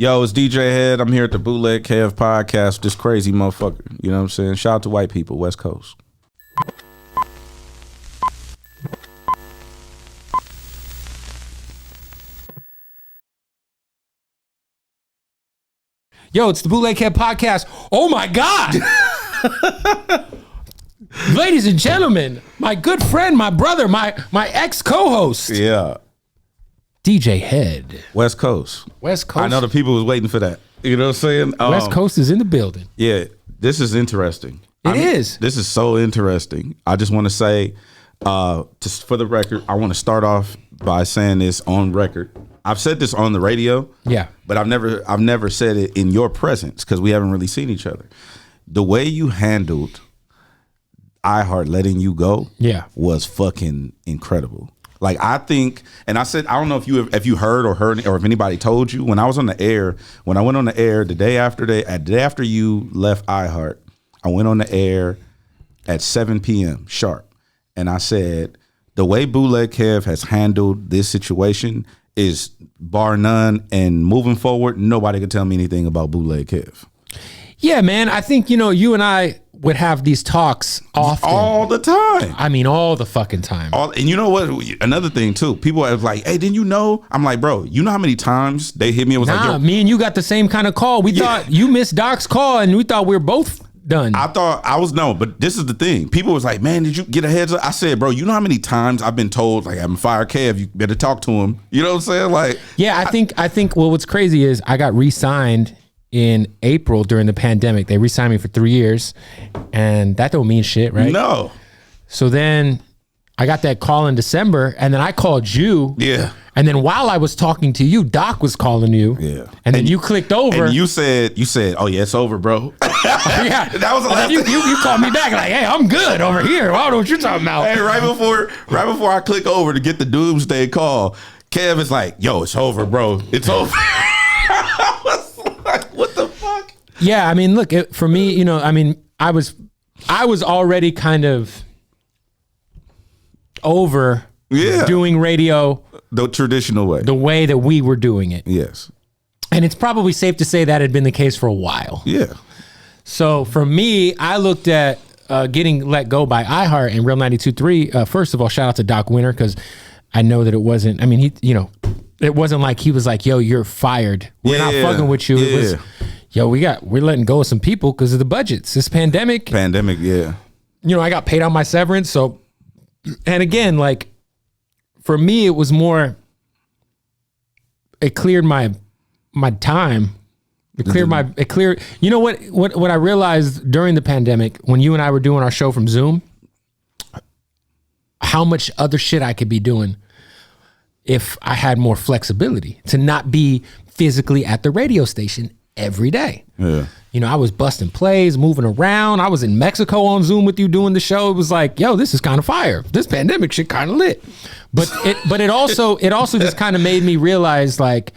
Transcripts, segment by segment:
Yo, it's DJ Hed. I'm here at the Bootleg Kev Podcast. This crazy motherfucker. You know what I'm saying? Shout out to white people, West Coast. Yo, it's the Bootleg Kev Podcast. Oh my God. Ladies and gentlemen, my good friend, my brother, my ex-cohost. Yeah. DJ Hed. West Coast. West Coast. I know the people was waiting for that. You know what I'm saying? West Coast is in the building. Yeah, this is interesting. It is. This is so interesting. I just want to say, just for the record, I want to start off by saying this on record. I've said this on the radio. Yeah. But I've never said it in your presence because we haven't really seen each other. The way you handled iHeart letting you go was fucking incredible. Like, I think, and I said, I don't know if you heard or if anybody told you, when I was on the air, when I went on the air the day after you left iHeart, I went on the air at 7 p.m. sharp. And I said, the way Bootleg Kev has handled this situation is bar none, and moving forward, nobody could tell me anything about Bootleg Kev. Yeah, man. I think, you and I would have these talks often. All the time. I mean, all the fucking time. And you know what? Another thing, too. People are like, hey, didn't you know? I'm like, bro, you know how many times they hit me and was like, yo. Me and you got the same kind of call. We thought you missed Doc's call, and we thought we were both done. I thought I was but this is the thing. People was like, man, did you get a heads up? I said, bro, you know how many times I've been told, like, I'm fire Kev, you better talk to him. You know what I'm saying? Like, yeah, I think well, what's crazy is I got re-signed in April during the pandemic. They re-signed me for 3 years, and that don't mean shit, right? No. So then I got that call in December, and then I called you. Yeah. And then while I was talking to you, Doc was calling you. Yeah. And then you clicked over. And you said, oh yeah, it's over, bro. Yeah. That was the last you called me back like, hey, I'm good over here. I don't know what you're talking about. Hey, right before I click over to get the doomsday call, Kev is like, yo, it's over, bro. It's over. I was like, what the fuck? Yeah, I mean, look, for me, I was already kind of over doing radio the traditional way, the way that we were doing it. Yes. And it's probably safe to say that had been the case for a while. Yeah. So for me, I looked at getting let go by iHeart and Real 92.3. First of all, shout out to Doc Winter, because I know that it wasn't, it wasn't like he was like, yo, you're fired. We're not fucking with you. It was, yo, we're letting go of some people because of the budgets. This pandemic, yeah. I got paid out my severance. So, and again, like, for me, it was more, it cleared my time. It cleared, you know what I realized during the pandemic, when you and I were doing our show from Zoom, how much other shit I could be doing if I had more flexibility to not be physically at the radio station every day. Yeah. I was busting plays, moving around. I was in Mexico on Zoom with you doing the show. It was like, yo, this is kind of fire. This pandemic shit kind of lit. But it also just kind of made me realize, like,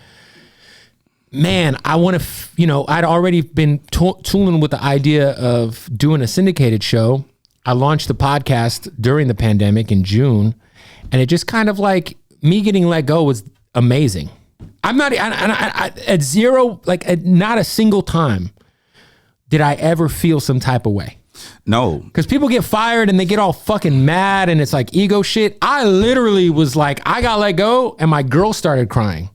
man, I want to, I'd already been tooling with the idea of doing a syndicated show. I launched the podcast during the pandemic in June, and it just kind of like, me getting let go was amazing. I'm not, at zero, like not a single time did I ever feel some type of way. No. Because people get fired and they get all fucking mad and it's like ego shit. I literally was like, I got let go and my girl started crying.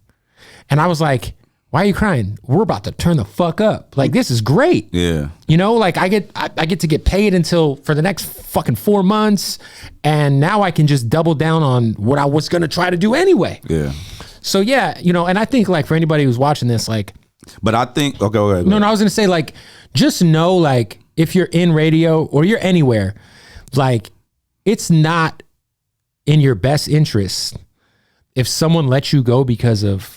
And I was like, why are you crying? We're about to turn the fuck up. Like, this is great. Yeah. Like I get to get paid for the next fucking 4 months. And now I can just double down on what I was going to try to do anyway. Yeah. So yeah, and I think, like, for anybody who's watching this, like, but I think, okay, go ahead. No, I was going to say, like, just know, like, if you're in radio or you're anywhere, like, it's not in your best interest if someone lets you go because of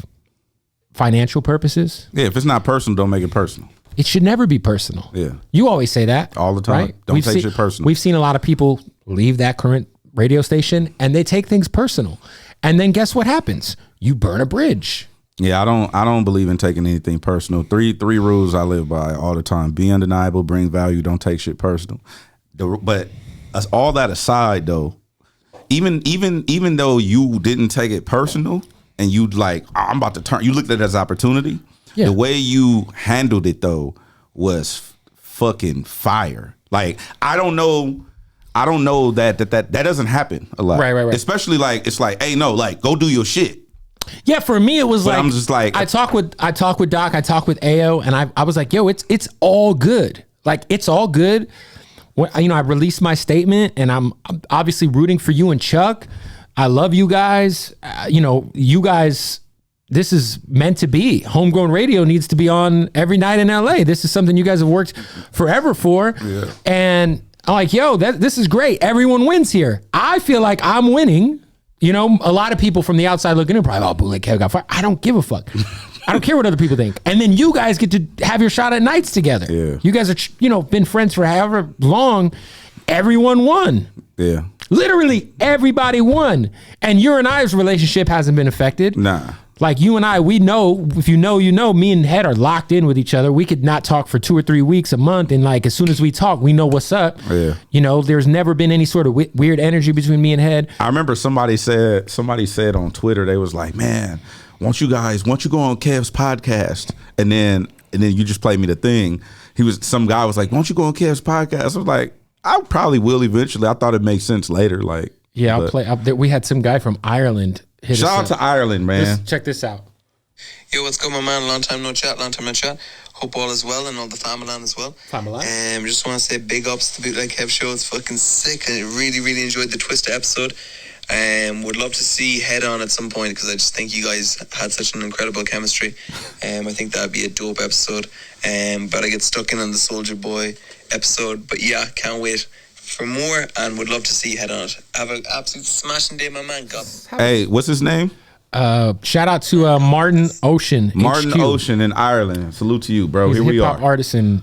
financial purposes. Yeah, if it's not personal, don't make it personal. It should never be personal. Yeah. You always say that. All the time. Right? Don't take shit personal. We've seen a lot of people leave that current radio station and they take things personal. And then guess what happens? You burn a bridge. Yeah, I don't believe in taking anything personal. Three rules I live by all the time: be undeniable, bring value, don't take shit personal. But all that aside, though, even though you didn't take it personal and you like, I'm about to turn, you looked at it as opportunity. Yeah. The way you handled it though was fucking fire. Like I don't know that doesn't happen a lot. Right. Especially like it's like, hey, no, like go do your shit. Yeah, for me it was But like I'm just like I talk with Doc, I talk with Ao, and I was like, yo, it's all good. Like it's all good. When, you know, I released my statement, and I'm obviously rooting for you and Chuck. I love you guys. You know, you guys. This is meant to be. Homegrown Radio needs to be on every night in LA. This is something you guys have worked forever for. Yeah. And I'm like, yo, this is great. Everyone wins here. I feel like I'm winning. You know, a lot of people from the outside looking in probably, Bootleg Kev got fired. I don't give a fuck. I don't care what other people think. And then you guys get to have your shot at nights together. Yeah. You guys are, you know, been friends for however long. Everyone won. Yeah. Literally everybody won. And your and I's relationship hasn't been affected. Nah. Like you and I, we know, if you know, me and Hed are locked in with each other. We could not talk for 2 or 3 weeks, a month. And like, as soon as we talk, we know what's up. Yeah. You know, there's never been any sort of weird energy between me and Hed. I remember somebody said on Twitter, they was like, man, won't you go on Kev's podcast? And then you just played me the thing. Some guy was like, won't you go on Kev's podcast? I was like, I probably will eventually. I thought it makes sense later. Like, yeah, I'll play. We had some guy from Ireland. Shout out to Ireland, man. Check this out. Yo, what's good, my man? Long time no chat. Hope all is well and all the family as well. Just want to say big ups to the Bootleg Kev show. It's fucking sick. I really, really enjoyed the Twister episode. Would love to see Hed on at some point because I just think you guys had such an incredible chemistry. I think that'd be a dope episode. But I get stuck in on the Soldier Boy episode. But yeah, can't wait for more and would love to see Hed on it. Have an absolute smashing day, my man. God. Hey, what's his name? Shout out to Martin Ocean. Martin HQ. Ocean in Ireland. Salute to you, bro. He's Here we are. Hip hop artist in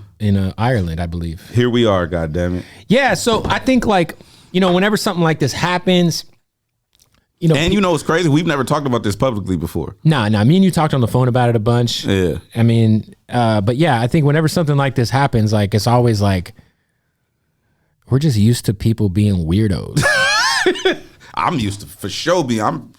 Ireland, I believe. Here we are. God damn it. Yeah. So I think like, you know, whenever something like this happens, you know, and you know what's crazy? We've never talked about this publicly before. Nah. Me and you talked on the phone about it a bunch. Yeah. I mean, but yeah, I think whenever something like this happens, like it's always like we're just used to people being weirdos. I'm used to for sure being.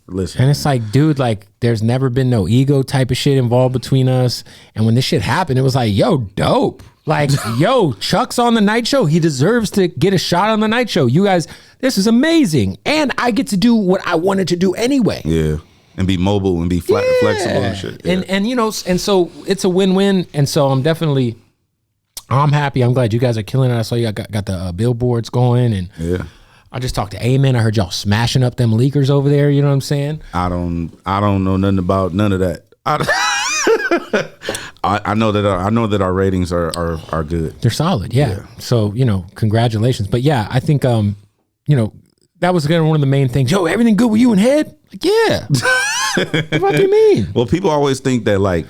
Listen. And it's like, dude, like there's never been no ego type of shit involved between us. And when this shit happened, it was like, yo, dope. Like, yo, Chuck's on the night show. He deserves to get a shot on the night show. You guys, this is amazing. And I get to do what I wanted to do anyway. Yeah. And be mobile and be flexible and shit. Yeah. And you know, and so it's a win-win. And so I'm happy. I'm glad you guys are killing it. I saw you got the billboards going, and yeah. I just talked to Amen. I heard y'all smashing up them leakers over there. You know what I'm saying? I don't know nothing about none of that. I know that our ratings are good. They're solid. Yeah. So, you know, congratulations. But yeah, I think you know, that was kind of one of the main things. Yo, everything good with you and Hed? Like, yeah. What do you mean? Well, people always think that like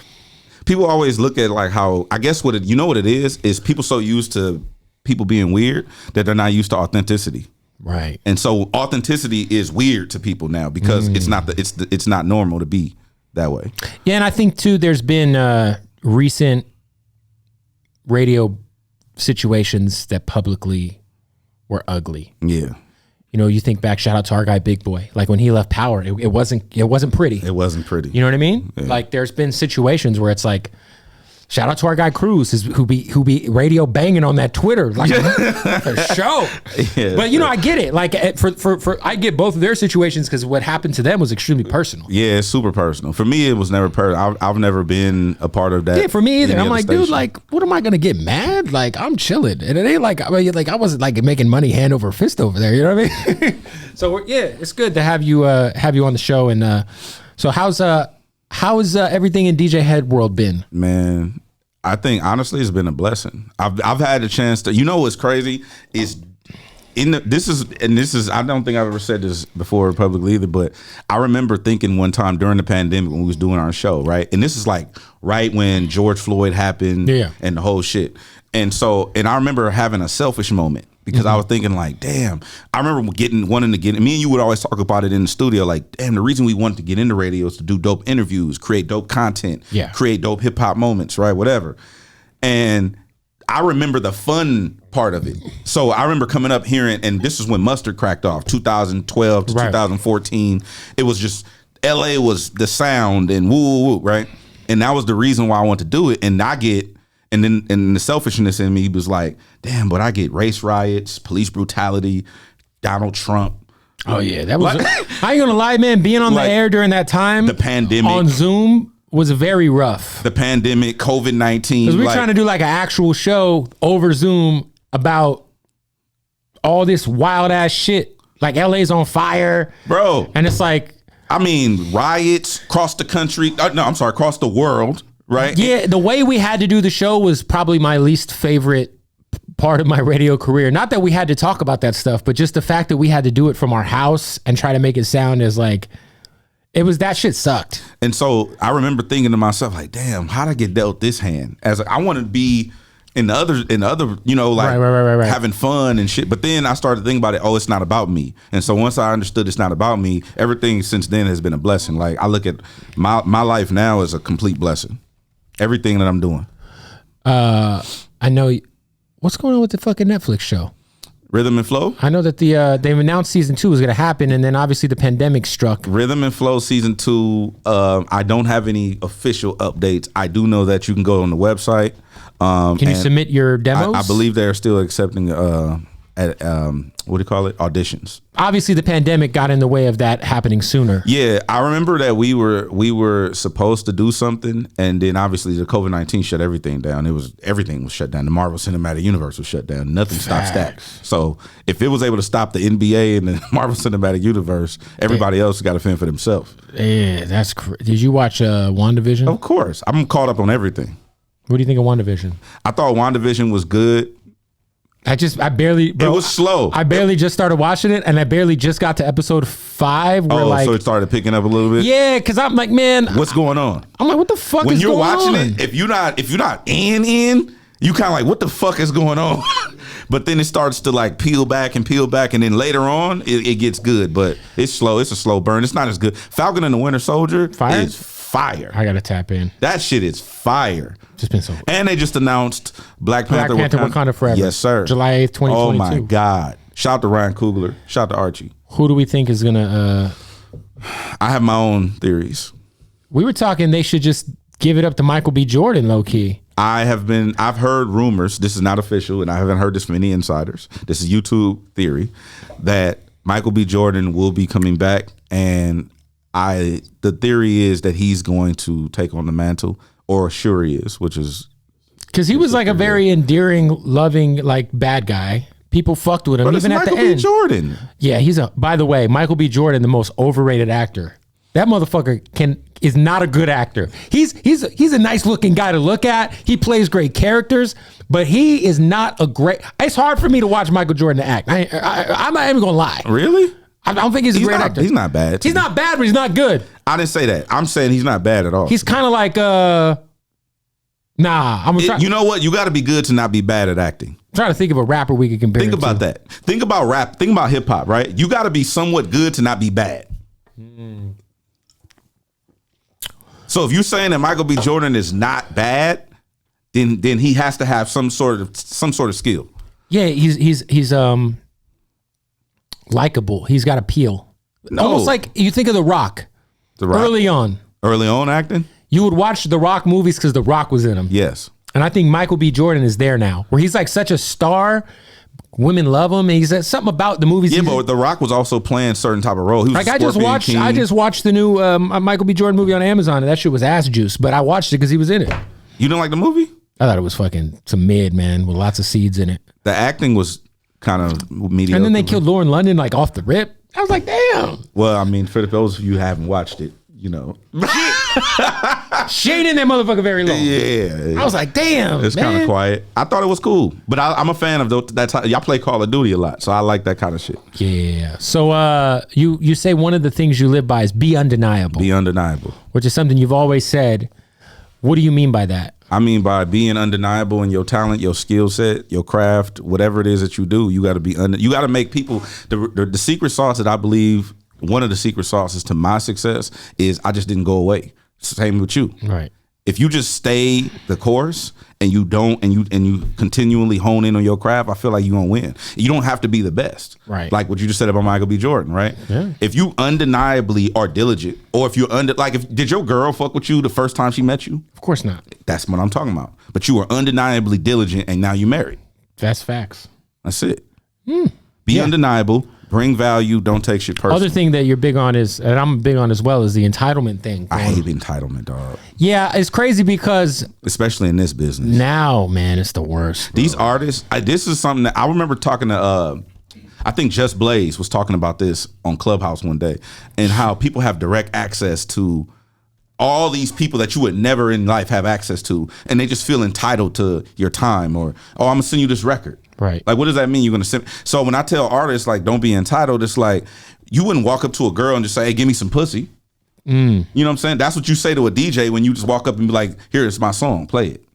people always look at like how I guess what it is people so used to people being weird that they're not used to authenticity. Right. And so authenticity is weird to people now because it's not normal to be that way. Yeah, and I think too there's been recent radio situations that publicly were ugly. Yeah. You know, you think back, shout out to our guy Big Boy. Like when he left Power, it wasn't pretty. It wasn't pretty. You know what I mean? Yeah. Like there's been situations where it's like, shout out to our guy Cruz, who be radio banging on that Twitter, like for show. Yeah, but you know, I get it. Like for I get both of their situations because what happened to them was extremely personal. Yeah, it's super personal. For me, it was never personal. I've never been a part of that. Yeah, for me either. I'm like, station. dude, like, what am I gonna get mad? Like, I'm chilling, and it ain't like I wasn't like making money hand over fist over there. You know what I mean? So yeah, it's good to have you on the show. And so how's everything in DJ Hed world been? Man, I think honestly it's been a blessing. I've had a chance to. You know what's crazy is this is I don't think I've ever said this before publicly either, but I remember thinking one time during the pandemic when we was doing our show, right? And this is like right when George Floyd happened, and the whole shit. And I remember having a selfish moment. Because I was thinking like, damn, I remember wanting to get, me and you would always talk about it in the studio, like, damn, the reason we wanted to get into radio is to do dope interviews, create dope content, create dope hip hop moments, right, whatever. And I remember the fun part of it. So I remember coming up hearing, and this is when Mustard cracked off, 2012 to 2014. It was just, LA was the sound and woo, woo, woo, right? And that was the reason why I wanted to do it. And then the selfishness in me was like, damn, but I get race riots, police brutality, Donald Trump. Oh yeah, that was. I ain't gonna lie, man. Being on the air during that time, the pandemic on Zoom was very rough. The pandemic, COVID-19. Because we're trying to do like an actual show over Zoom about all this wild ass shit. Like LA's on fire, bro. And it's like, I mean, riots across the country. Across the world, right? Yeah, the way we had to do the show was probably my least favorite part of my radio career. Not that we had to talk about that stuff, but just the fact that we had to do it from our house and try to make it sound as like that shit sucked. And so I remember thinking to myself, like, damn, how'd I get dealt this hand? As I want to be in the other, you know, like right. having fun and shit. But then I started thinking about it. Oh, it's not about me. And so once I understood it's not about me, everything since then has been a blessing. Like I look at my life now as a complete blessing. Everything that I'm doing. I know. What's going on with the fucking Netflix show? Rhythm and Flow? I know that they've announced season 2 was going to happen, and then obviously the pandemic struck. Rhythm and Flow season 2, I don't have any official updates. I do know that you can go on the website. Can you submit your demos? I believe they're still accepting what do you call it? Auditions. Obviously the pandemic got in the way of that happening sooner. Yeah, I remember that we were supposed to do something, and then obviously the COVID-19 shut everything down. Everything was shut down. The Marvel Cinematic Universe was shut down. Nothing stops that. So if it was able to stop the NBA and the Marvel Cinematic Universe, everybody else got to fend for themselves. Yeah, that's did you watch WandaVision? Of course. I'm caught up on everything. What do you think of WandaVision? I thought WandaVision was good. I barely, bro, it was slow. I barely just started watching it, and I barely just got to episode 5 where so it started picking up a little bit? Yeah, because I'm like, man, what's going on? I'm like, what the fuck when is you're going watching on? it, if you're not in, you kind of like, what the fuck is going on? But then it starts to like peel back, and then later on, it gets good, but it's slow. It's a slow burn. It's not as good. Falcon and the Winter Soldier is fire. I gotta tap in. That shit is fire. Just been so. And they just announced Black Panther Wakanda Forever. Yes, sir. July 8th, 2022. Oh my God. Shout out to Ryan Coogler. Shout out to Archie. Who do we think is gonna? I have my own theories. We were talking they should just give it up to Michael B. Jordan, low key. I've heard rumors. This is not official, and I haven't heard this from any insiders. This is YouTube theory that Michael B. Jordan will be coming back, and the theory is that he's going to take on the mantle, or sure he is, which is because he was like a very endearing, loving, like bad guy. People fucked with him, but even at Michael the end. B. Jordan. Yeah, by the way, Michael B. Jordan, the most overrated actor. That motherfucker is not a good actor. He's a nice looking guy to look at. He plays great characters, but he is not a great. It's hard for me to watch Michael Jordan act. I'm not even gonna lie. Really? I don't think he's a great actor. He's not bad. He's not bad, but he's not good. I didn't say that. I'm saying he's not bad at all. He's kind of like you know what? You got to be good to not be bad at acting. I'm trying to think of a rapper we could compare. Think about that. Think about rap. Think about hip hop. Right? You got to be somewhat good to not be bad. So if you're saying that Michael B. Jordan is not bad, then he has to have some sort of skill. Yeah, he's likable. He's got appeal. No. Almost like you think of The Rock. Early on acting. You would watch The Rock movies because The Rock was in them. Yes. And I think Michael B. Jordan is there now, where he's like such a star. Women love him. And he's something about the movies. Yeah, but The Rock was also playing certain type of role. He was like I just watched the new Michael B. Jordan movie on Amazon, and that shit was ass juice. But I watched it because he was in it. You didn't like the movie? I thought it was fucking some mid, man, with lots of seeds in it. The acting was kind of mediocre. And then they killed Lauren London like off the rip. I was like, damn. Well, I mean, for those of you who haven't watched it, you know. She ain't in that motherfucker very long. Yeah. I was like, damn. It's kind of quiet. I thought it was cool. But I'm a fan of that type. Y'all play Call of Duty a lot, so I like that kind of shit. Yeah. So you say one of the things you live by is be undeniable. Be undeniable. Which is something you've always said. What do you mean by that? I mean by being undeniable in your talent, your skill set, your craft, whatever it is that you do, you got to be you got to make people the secret sauce that I believe, one of the secret sauces to my success is I just didn't go away. Same with you. Right. if you just stay the course and you don't and you continually hone in on your craft, I feel like you're gonna win. You don't have to be the best. Right. Like what you just said about Michael B. Jordan, right? Yeah. If you undeniably are diligent, or if you're did your girl fuck with you the first time she met you? Of course not. That's what I'm talking about. But you were undeniably diligent and now you married. That's facts. That's it. Be undeniable. Bring value. Don't take shit personal. Other thing that you're big on is, and I'm big on as well, is the entitlement thing. I hate entitlement, dog. Yeah, it's crazy because especially in this business now, man, it's the worst. Bro. These artists, this is something that I remember talking to. I think Just Blaze was talking about this on Clubhouse one day, and how people have direct access to all these people that you would never in life have access to, and they just feel entitled to your time, or I'm gonna send you this record. Right. Like, what does that mean? You're gonna send? So when I tell artists like don't be entitled, it's like you wouldn't walk up to a girl and just say, "Hey, give me some pussy." You know what I'm saying? That's what you say to a DJ when you just walk up and be like, "Here's my song, play it."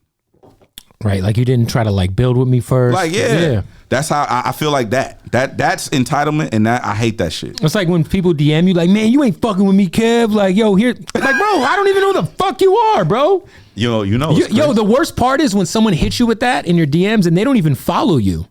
Right. Like you didn't try to like build with me first. Like yeah. That's how I feel like that's entitlement, and that I hate that shit. It's like when people DM you like, man, you ain't fucking with me, Kev. Like, yo, here, like, bro, I don't even know who the fuck you are, bro. Yo, the worst part is when someone hits you with that in your DMs and they don't even follow you.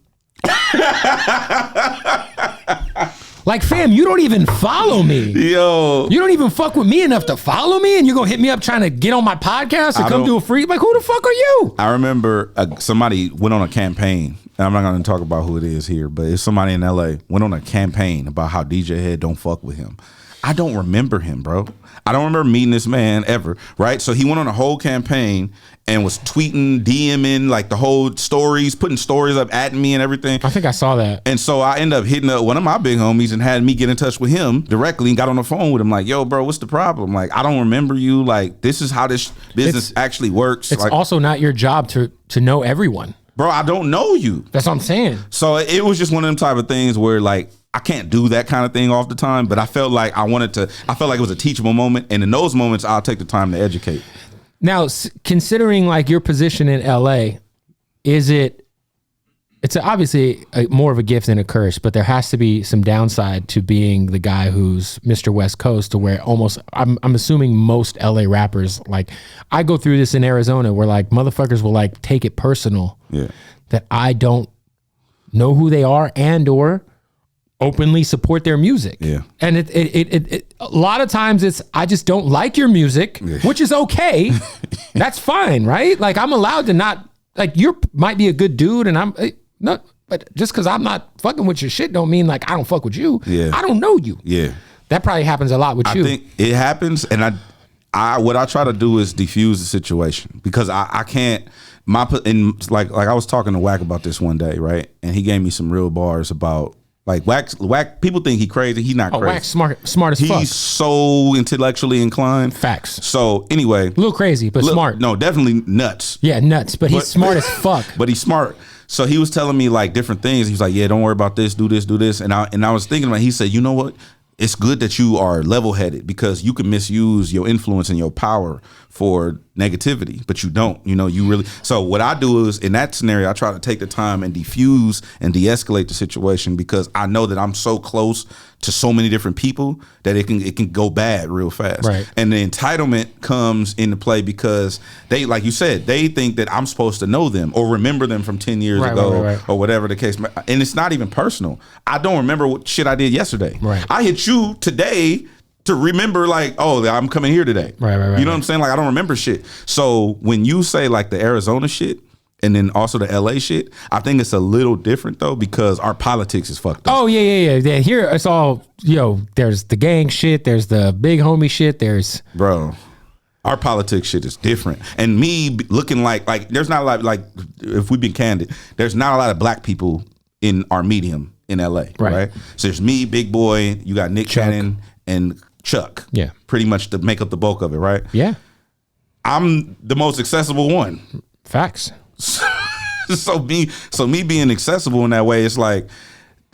Like, fam, you don't even follow me. Yo. You don't even fuck with me enough to follow me, and you're going to hit me up trying to get on my podcast or come do a free. Like, who the fuck are you? I remember somebody went on a campaign, and I'm not going to talk about who it is here, but it's somebody in LA went on a campaign about how DJ Hed don't fuck with him. I don't remember him, bro. I don't remember meeting this man ever, right? So he went on a whole campaign and was tweeting, DMing, like the whole stories, putting stories up at me and everything. I think I saw that. And so I ended up hitting up one of my big homies and had me get in touch with him directly and got on the phone with him like, yo, bro, what's the problem? Like, I don't remember you. Like, this is how this business actually works. It's like, also not your job to know everyone. Bro, I don't know you. That's what I'm saying. So it was just one of them type of things where like, I can't do that kind of thing all the time, but I felt like I felt like it was a teachable moment. And in those moments, I'll take the time to educate. Now, considering like your position in LA, it's obviously more of a gift than a curse, but there has to be some downside to being the guy who's Mr. West Coast, to where almost, I'm assuming most LA rappers, like I go through this in Arizona where like motherfuckers will like take it personal that I don't know who they are and or openly support their music. Yeah. And it a lot of times it's, I just don't like your music, which is okay. That's fine, right? Like I'm allowed to not, like you might be a good dude and I'm not, but just because I'm not fucking with your shit don't mean like I don't fuck with you. Yeah. I don't know you. Yeah. That probably happens a lot with you. I think it happens, and I what I try to do is diffuse the situation, because I can't, like I was talking to Wack about this one day, right? And he gave me some real bars about, like Wack, people think he crazy. He's not crazy. Wack's smart as fuck. He's so intellectually inclined. Facts. So anyway, a little crazy, but smart. No, definitely nuts. Yeah, nuts. But he's smart as fuck. But he's smart. So he was telling me like different things. He was like, "Yeah, don't worry about this. Do this. Do this." And I was thinking about. He said, "You know what? It's good that you are level-headed, because you can misuse your influence and your power for negativity, but you don't, you really." So what I do is, in that scenario, I try to take the time and diffuse and de-escalate the situation, because I know that I'm so close to so many different people that it can go bad real fast. Right. And the entitlement comes into play because they, like you said, they think that I'm supposed to know them or remember them from 10 years ago or whatever the case. And it's not even personal. I don't remember what shit I did yesterday. Right. I hit you today to remember, like, oh, I'm coming here today. Right. You know what I'm saying? Like, I don't remember shit. So when you say like the Arizona shit and then also the LA shit, I think it's a little different though, because our politics is fucked up. Oh yeah. Here it's all, there's the gang shit, there's the big homie shit, there's our politics shit is different. And me looking like there's not a lot, like if we've been candid, there's not a lot of black people in our medium in LA, right? So there's me, Big Boy, you got Nick Cannon and Chuck. Yeah. Pretty much to make up the bulk of it, right? Yeah. I'm the most accessible one. Facts. So me being accessible in that way, it's like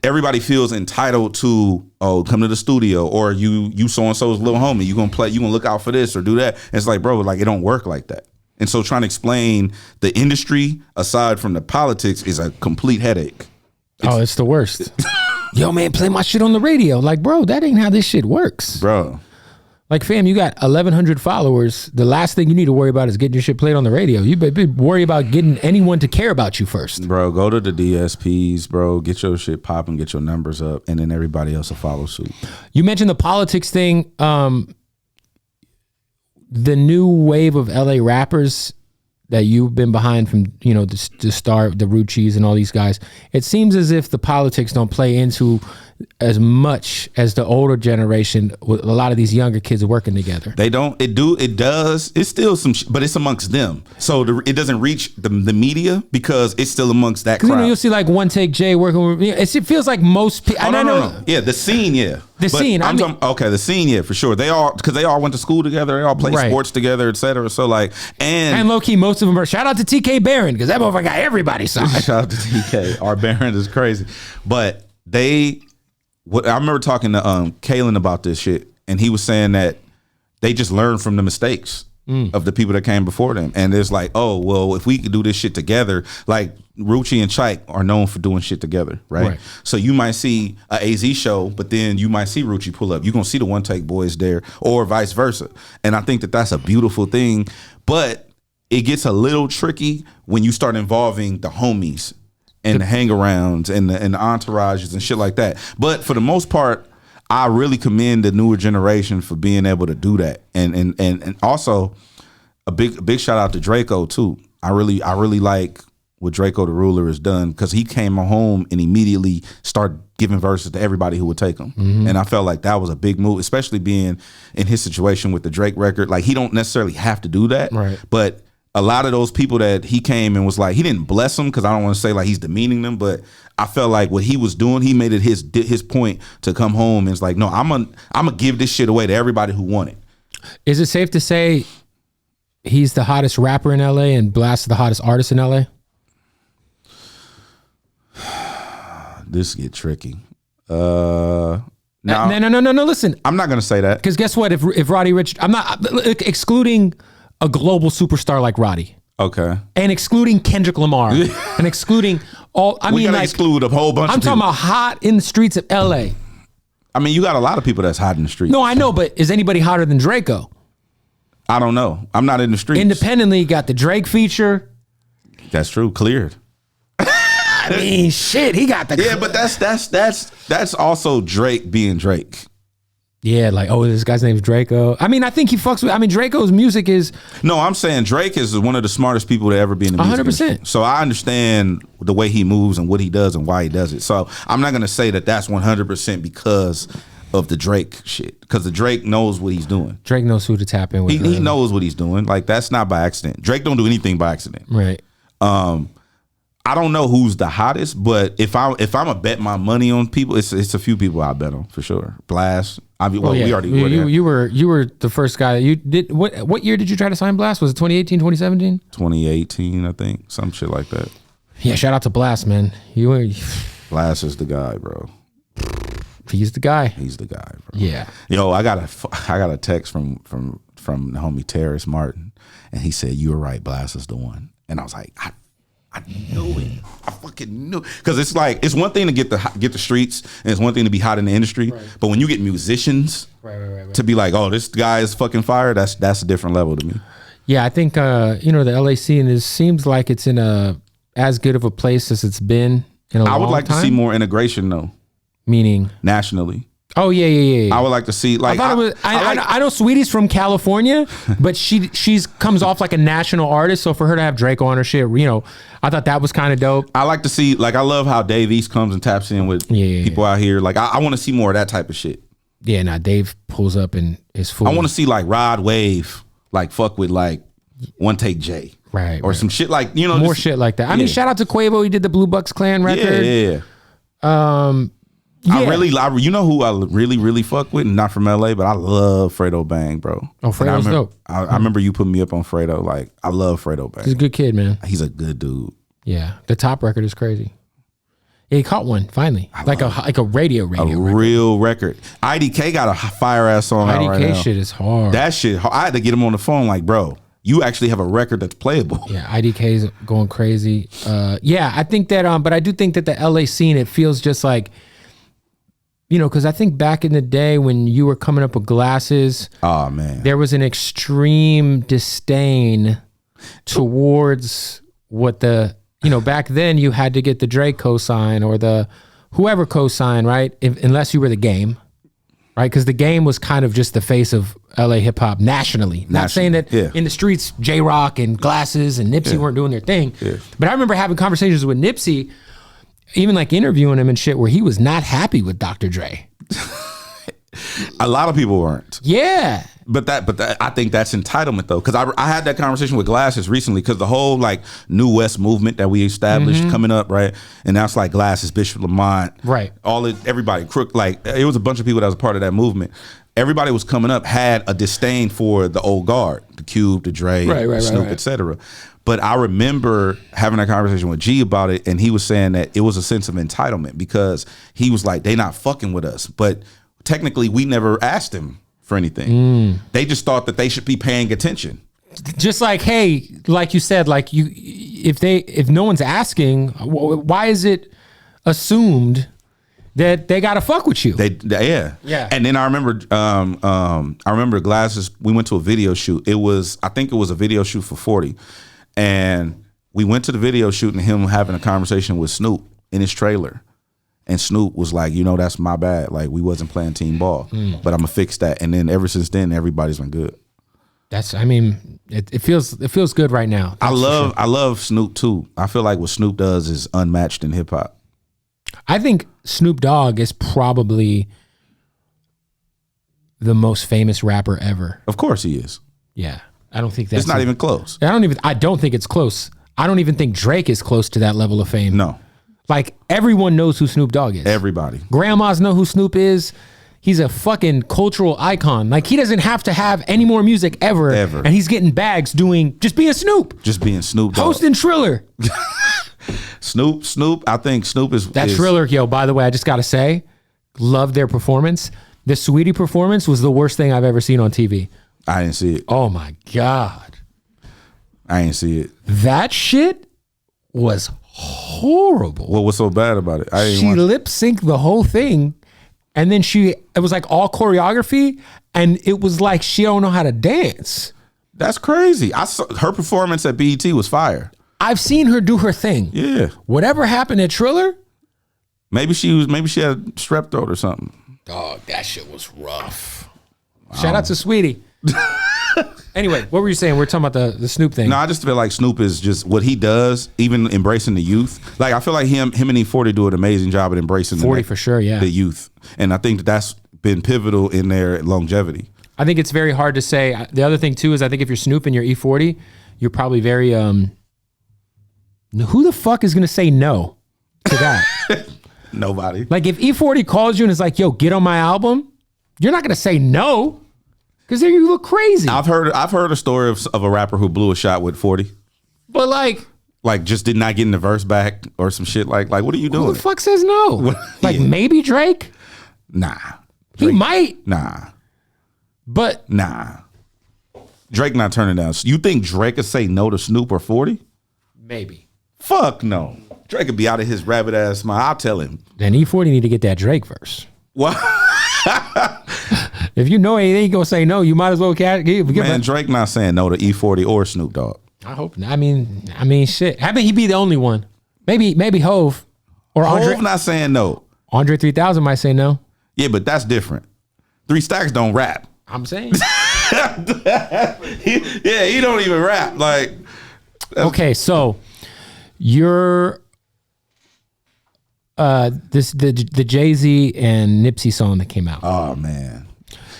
everybody feels entitled to, oh, come to the studio, or you so and so's little homie, you gonna look out for this or do that. And it's like, bro, like it don't work like that. And so trying to explain the industry aside from the politics is a complete headache. It's the worst. Yo, man, play my shit on the radio. Like, bro, that ain't how this shit works. Bro. Like, fam, you got 1,100 followers. The last thing you need to worry about is getting your shit played on the radio. You better worry about getting anyone to care about you first. Bro, go to the DSPs, bro. Get your shit popping, get your numbers up, and then everybody else will follow suit. You mentioned the politics thing. The new wave of LA rappers that you've been behind from, you know, the start, the Ruchis and all these guys. It seems as if the politics don't play into as much as the older generation with a lot of these younger kids working together. They don't. It does. It's still some, but it's amongst them. So it doesn't reach the media because it's still amongst that crowd. You know, you'll see like One Take Jay working with. It feels like most people. Oh, no. Yeah, the scene. Yeah, the scene. The scene. Yeah, for sure. They all went to school together. They all play sports together, etc. So like, and low key, most of them are. Shout out to TK Barron because that motherfucker got everybody signed. Shout out to TK. Our Barron is crazy, but I remember talking to Kalen about this shit, and he was saying that they just learned from the mistakes of the people that came before them. And it's like, oh, well, if we could do this shit together, like Ruchi and Chike are known for doing shit together, right? So you might see a AZ show, but then you might see Ruchi pull up. You're going to see the One Take Boys there, or vice versa. And I think that that's a beautiful thing, but it gets a little tricky when you start involving the homies and the hang-arounds and the entourages and shit like that. But for the most part, I really commend the newer generation for being able to do that. And also a big shout out to Draco too. I really like what Draco the Ruler has done, because he came home and immediately started giving verses to everybody who would take them. And I felt like that was a big move, especially being in his situation with the Drake record. Like, he don't necessarily have to do that, but a lot of those people that he came and was like, he didn't bless them, because I don't want to say like he's demeaning them, but I felt like what he was doing, he made it his point to come home and it's like, no, I'm gonna give this shit away to everybody who want it. Is it safe to say he's the hottest rapper in LA and Blast the hottest artist in LA? This get tricky. No. Listen, I'm not gonna say that, because guess what? If Roddy Ricch, I'm not excluding a global superstar like Roddy. Okay. And excluding Kendrick Lamar. And excluding all, I mean, like, exclude a whole bunch of people. I'm talking about hot in the streets of LA. I mean, you got a lot of people that's hot in the streets. No, I know, but is anybody hotter than Draco? I don't know. I'm not in the streets. Independently, you got the Drake feature. That's true. Cleared. I mean, shit, he got the. Yeah, but that's also Drake being Drake. Yeah, like, oh, this guy's name is Draco. I mean, I think he fucks with. I mean, Draco's music is. No, I'm saying Drake is one of the smartest people to ever be in the music 100%. industry. So I understand the way he moves and what he does and why he does it. So I'm not gonna say that that's 100% because of the Drake shit, because the Drake knows what he's doing. Drake knows who to tap in with. He knows what he's doing. Like, that's not by accident. Drake don't do anything by accident. Right. I don't know who's the hottest, but if I'm a bet my money on people, it's a few people I bet on for sure. Blast. I mean, we already you were the first guy. You did what year did you try to sign Blast? Was it 2018, 2017? 2018, I think, some shit like that. Yeah, shout out to Blast, man. Blast is the guy, bro. He's the guy. He's the guy, bro. Yeah. Yo, I got a text from the homie Terrace Martin, and he said, "You were right, Blast is the one." And I was like, I knew it. I fucking knew, because it's like, it's one thing to get the streets, and it's one thing to be hot in the industry. Right. But when you get musicians to be like, oh, this guy is fucking fire, that's a different level to me. Yeah, I think the LA scene seems like it's in as good of a place as it's been in a long time. I would like to see more integration though. Meaning nationally. Oh yeah. I would like to see, like, I know Sweetie's from California, but she's comes off like a national artist. So for her to have Draco on her shit, I thought that was kind of dope. I like to see, like, I love how Dave East comes and taps in with people out here. Like, I want to see more of that type of shit. Yeah, Dave pulls up and is full. I want to see like Rod Wave, like, fuck with like One Take Jay, right, or some shit like, more shit like that. I mean, shout out to Quavo. He did the Blue Bucks Clan record. Yeah. You know who I really fuck with, not from LA, but I love Fredo Bang, bro. Oh, Fredo's dope. I remember you putting me up on Fredo. Like, I love Fredo Bang. He's a good kid, man. He's a good dude. Yeah, the Top record is crazy. Yeah, he caught one finally, like a radio real record. IDK got a fire ass song out right now. IDK shit is hard. That shit, I had to get him on the phone. Like, bro, you actually have a record that's playable. Yeah, IDK's going crazy. Yeah, I think that. But I do think that the LA scene, it feels just like you know, because I think back in the day when you were coming up with Glasses, oh man, there was an extreme disdain towards what the, you know, back then you had to get the Drake cosign or the whoever cosign, right? Unless you were the Game, right? Because the Game was kind of just the face of LA hip hop nationally. Not saying that in the streets, J-Rock and Glasses and Nipsey weren't doing their thing. Yeah. But I remember having conversations with Nipsey, even like interviewing him and shit, where he was not happy with Dr. Dre. A lot of people weren't. Yeah. But that I think that's entitlement though, because I had that conversation with Glasses recently, because the whole like New West movement that we established coming up, right? And that's like Glasses, Bishop Lamont, right? Everybody, Crook, like it was a bunch of people that was part of that movement. Everybody was coming up had a disdain for the old guard, the Cube, the Dre, Snoop, etc. But I remember having a conversation with G about it, and he was saying that it was a sense of entitlement because he was like, they not fucking with us, but technically we never asked him for anything. They just thought that they should be paying attention. Just like, hey, like you said, like if no one's asking, why is it assumed that they gotta fuck with you? Yeah. And then I remember Glasses. We went to a video shoot. I think it was a video shoot for 40, and we went to the video shoot and him having a conversation with Snoop in his trailer. And Snoop was like, you know, that's my bad. Like, we wasn't playing team ball, but I'm gonna fix that. And then ever since then, everybody's been good. It feels good right now. I love Snoop too. I feel like what Snoop does is unmatched in hip hop. I think Snoop Dogg is probably the most famous rapper ever. Of course he is. Yeah. I don't think that's... It's not even close. I don't think it's close. I don't even think Drake is close to that level of fame. No. Like, everyone knows who Snoop Dogg is. Everybody. Grandmas know who Snoop is. He's a fucking cultural icon. Like, he doesn't have to have any more music ever. And he's getting bags just being Snoop. Just being Snoop Dogg. Hosting Triller. Snoop. I think Snoop is... That Triller, yo, by the way, I just got to say, love their performance. The Sweetie performance was the worst thing I've ever seen on TV. I didn't see it. Oh, my God. I didn't see it. That shit was horrible. What was so bad about it? She lip synced the whole thing, and then it was like all choreography, and it was like she don't know how to dance. That's crazy. I saw her performance at BET was fire. I've seen her do her thing. Yeah. Whatever happened at Triller? Maybe she had strep throat or something. Dog, that shit was rough. Shout out to Sweetie. Anyway, what were you saying? We're talking about the Snoop thing. No, I just feel like Snoop is just what he does, even embracing the youth. Like, I feel like him and E40 do an amazing job at embracing 40 for sure, yeah. The youth. And I think that's been pivotal in their longevity. I think it's very hard to say. The other thing too is I think if you're Snoop and you're E40, you're probably very who the fuck is gonna say no to that? Nobody. Like, if E40 calls you and is like, yo, get on my album, you're not gonna say no. Because then you look crazy. I've heard a story of a rapper who blew a shot with 40. But like just did not get in the verse back or some shit. Like what are you doing? Who the fuck says no? Like, maybe Drake? Nah. Drake, he might. Nah. But nah. Drake not turning down. You think Drake could say no to Snoop or 40? Maybe. Fuck no. Drake could be out of his rabbit ass mind. I'll tell him. Then E40 need to get that Drake verse. What? If you know he ain't gonna say no, you might as well give Man, Drake not saying no to E40 or Snoop Dogg. I hope not. I mean, shit. How about he be the only one? Maybe Hove or Andre. Hove not saying no. Andre 3000 might say no. Yeah, but that's different. 3 Stacks don't rap. I'm saying. he don't even rap. Like, okay, so you're the Jay-Z and Nipsey song that came out. Oh man.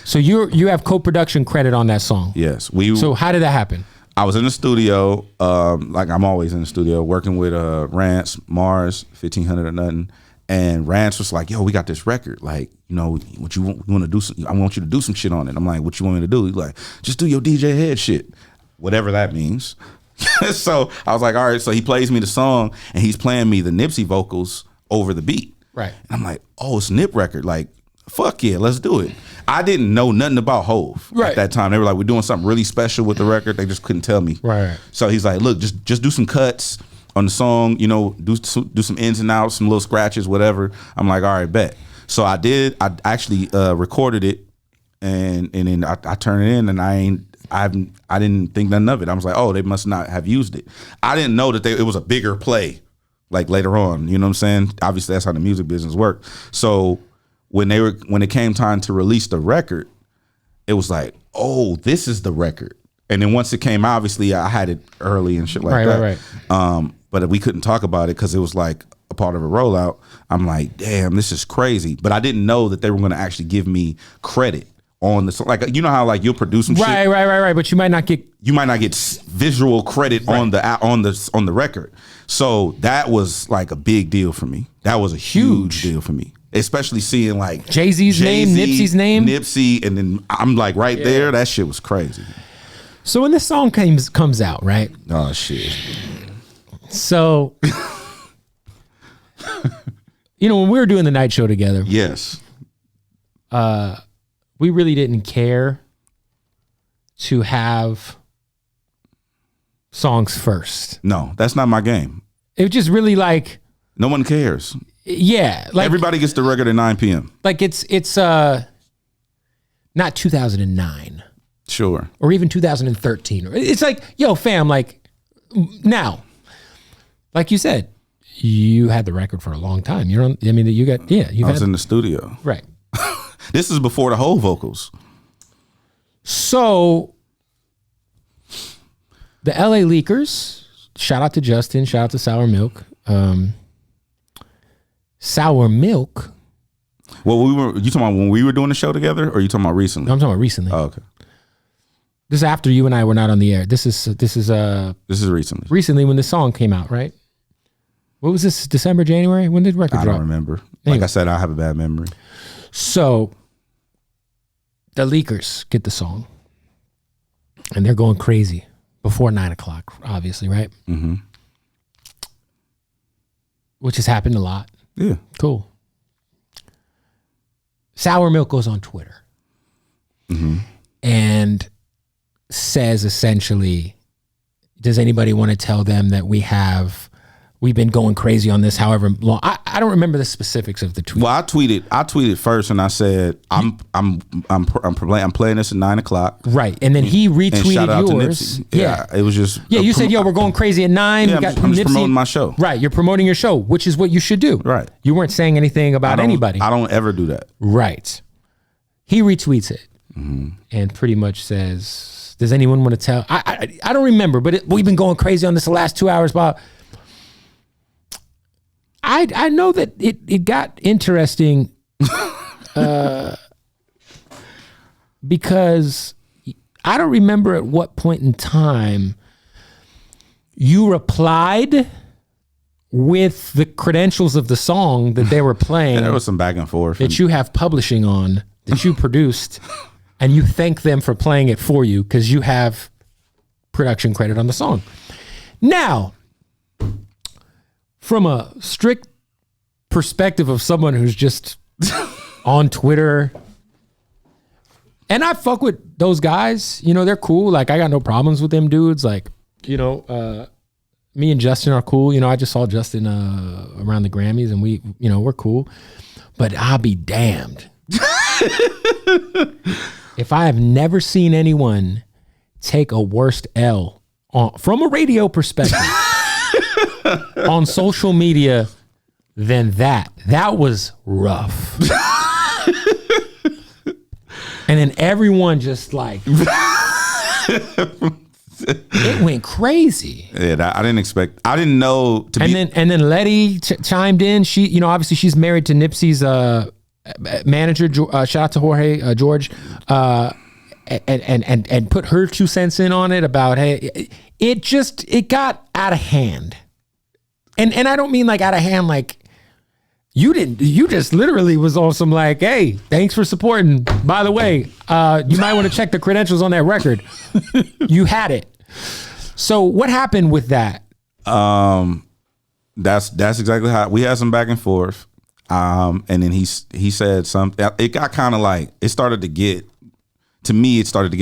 So you have co-production credit on that song. Yes. So how did that happen? I was in the studio, like I'm always in the studio, working with Rance, Mars, 1500 or nothing. And Rance was like, yo, we got this record. Like, you know, what you want to do? I want you to do some shit on it. I'm like, what you want me to do? He's like, just do your DJ Hed shit. Whatever that means. So I was like, all right. So he plays me the song and he's playing me the Nipsey vocals over the beat. Right. And I'm like, oh, it's a Nip record. Like, fuck yeah, let's do it. I didn't know nothing about Hove at that time. They were like, we're doing something really special with the record. They just couldn't tell me. Right. So he's like, look, just do some cuts on the song, you know, do some ins and outs, some little scratches, whatever. I'm like, all right, bet. So I actually recorded it, and then I turned it in, and I didn't think nothing of it. I was like, oh, they must not have used it. I didn't know that it was a bigger play, like later on. You know what I'm saying? Obviously, that's how the music business worked. So when it came time to release the record, it was like, oh, this is the record. And then once it came, obviously, I had it early and shit like that. Right. But we couldn't talk about it because it was like a part of a rollout. I'm like, damn, this is crazy. But I didn't know that they were going to actually give me credit on the song. Like, you know how like you'll produce some shit, right. But you might not get visual credit on the record. So that was like a big deal for me. That was a huge deal for me. Especially seeing like Jay-Z's name, Nipsey's name, and then I'm like right there. That shit was crazy. So when this song comes out, right? Oh shit. So, you know, when we were doing the night show together, yes, we really didn't care to have songs first. No, that's not my game. It was just really like no one cares. Yeah, like everybody gets the record at 9 p.m. Like it's not 2009, sure, or even 2013. It's like, yo, fam, like now. Like you said, you had the record for a long time. I was in the studio. Right. This is before the whole vocals. So the LA Leakers, shout out to Justin, shout out to Sour Milk. Sour Milk. Well, you talking about when we were doing the show together, or you talking about recently? No, I'm talking about recently. Oh, okay. This is after you and I were not on the air. This is recently. Recently when the song came out, right? What was this? December, January? When did the record drop? I don't remember. Anyway. Like I said, I have a bad memory. So the Leakers get the song, and they're going crazy before 9 o'clock, obviously, right? Mm-hmm. Which has happened a lot. Yeah. Cool. Sour Milk goes on Twitter and says essentially, does anybody want to tell them that we've been going crazy on this however long? I don't remember the specifics of the tweet. Well, I tweeted first, and I said I'm playing this at 9 o'clock. Right, and then he retweeted yours. Yeah, it was just you said, "Yo, we're going crazy at 9." Yeah, I'm just promoting my show. Right, you're promoting your show, which is what you should do. Right, you weren't saying anything about anybody. I don't ever do that. Right, he retweets it and pretty much says, "Does anyone want to tell?" I don't remember, but we've been going crazy on this the last 2 hours, Bob. I know that it got interesting because I don't remember at what point in time you replied with the credentials of the song that they were playing. There was some back and forth. That you have publishing on, that you produced, and you thank them for playing it for you because you have production credit on the song. Now, from a strict perspective of someone who's just on Twitter, and I fuck with those guys, you know, they're cool. Like, I got no problems with them dudes. Like, you know, me and Justin are cool. You know, I just saw Justin around the Grammys, and we're cool. But I'll be damned if I have never seen anyone take a worst L from a radio perspective on social media than that. That was rough. And then everyone just like it went crazy. Yeah, I didn't know to and then Letty chimed in. She, you know, obviously she's married to Nipsey's manager. Shout out to Jorge George, and put her 2 cents in on it about, hey, it got out of hand. And I don't mean like out of hand, like you just literally was on some like, hey, thanks for supporting. By the way, you might want to check the credentials on that record. You had it. So what happened with that? That's exactly how we had some back and forth. And then he said something. It got kind of like, it started to get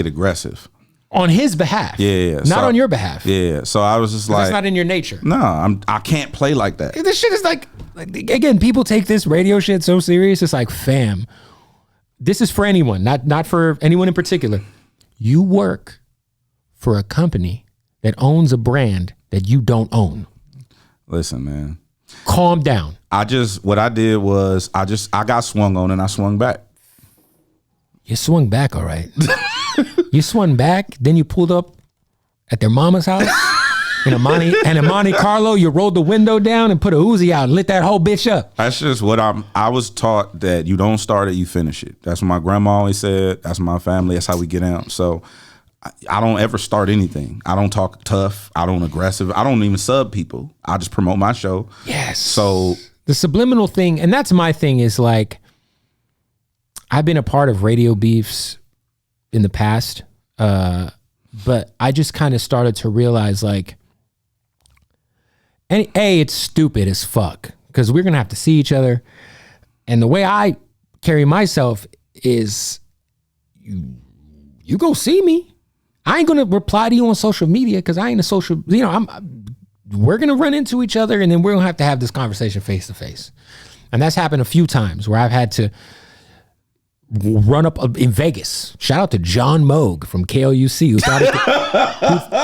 aggressive. On his behalf. Yeah. Not on your behalf. Yeah. So I was just like, that's not in your nature. No, I can't play like that. This shit is like, again, people take this radio shit so serious. It's like, fam, this is for anyone, not for anyone in particular. You work for a company that owns a brand that you don't own. Listen, man. Calm down. What I did was I got swung on and I swung back. You swung back, all right. You swung back, then you pulled up at their mama's house in a Monte Carlo. You rolled the window down and put a Uzi out and lit that whole bitch up. That's just what I was taught, that you don't start it, you finish it. That's what my grandma always said. That's my family. That's how we get out. So I don't ever start anything. I don't talk tough. I don't aggressive. I don't even sub people. I just promote my show. Yes. So the subliminal thing, and that's my thing, is like, I've been a part of radio beefs in the past, but I just kind of started to realize, like, it's stupid as fuck because we're gonna have to see each other, and the way I carry myself is, you go see me. I ain't gonna reply to you on social media because I ain't a social. We're gonna run into each other, and then we're gonna have to have this conversation face to face, and that's happened a few times where I've had to run up in Vegas. Shout out to John Moog from KLUC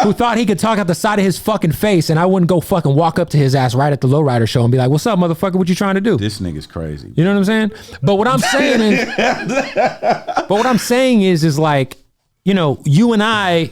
who thought he could talk out the side of his fucking face, and I wouldn't go fucking walk up to his ass right at the Lowrider show and be like, "What's up, motherfucker? What you trying to do?" This nigga's crazy. You know what I'm saying? But what I'm saying is like, you and I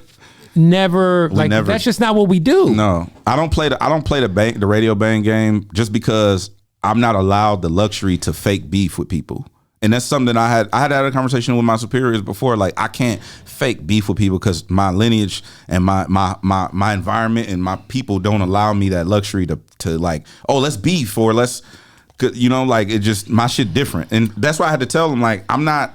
never that's just not what we do. No, I don't play the radio bang game just because I'm not allowed the luxury to fake beef with people. And that's something I had a conversation with my superiors before. Like, I can't fake beef with people because my lineage and my environment and my people don't allow me that luxury to like, oh, let's beef, or let's, like, it just, my shit different. And that's why I had to tell them, like, I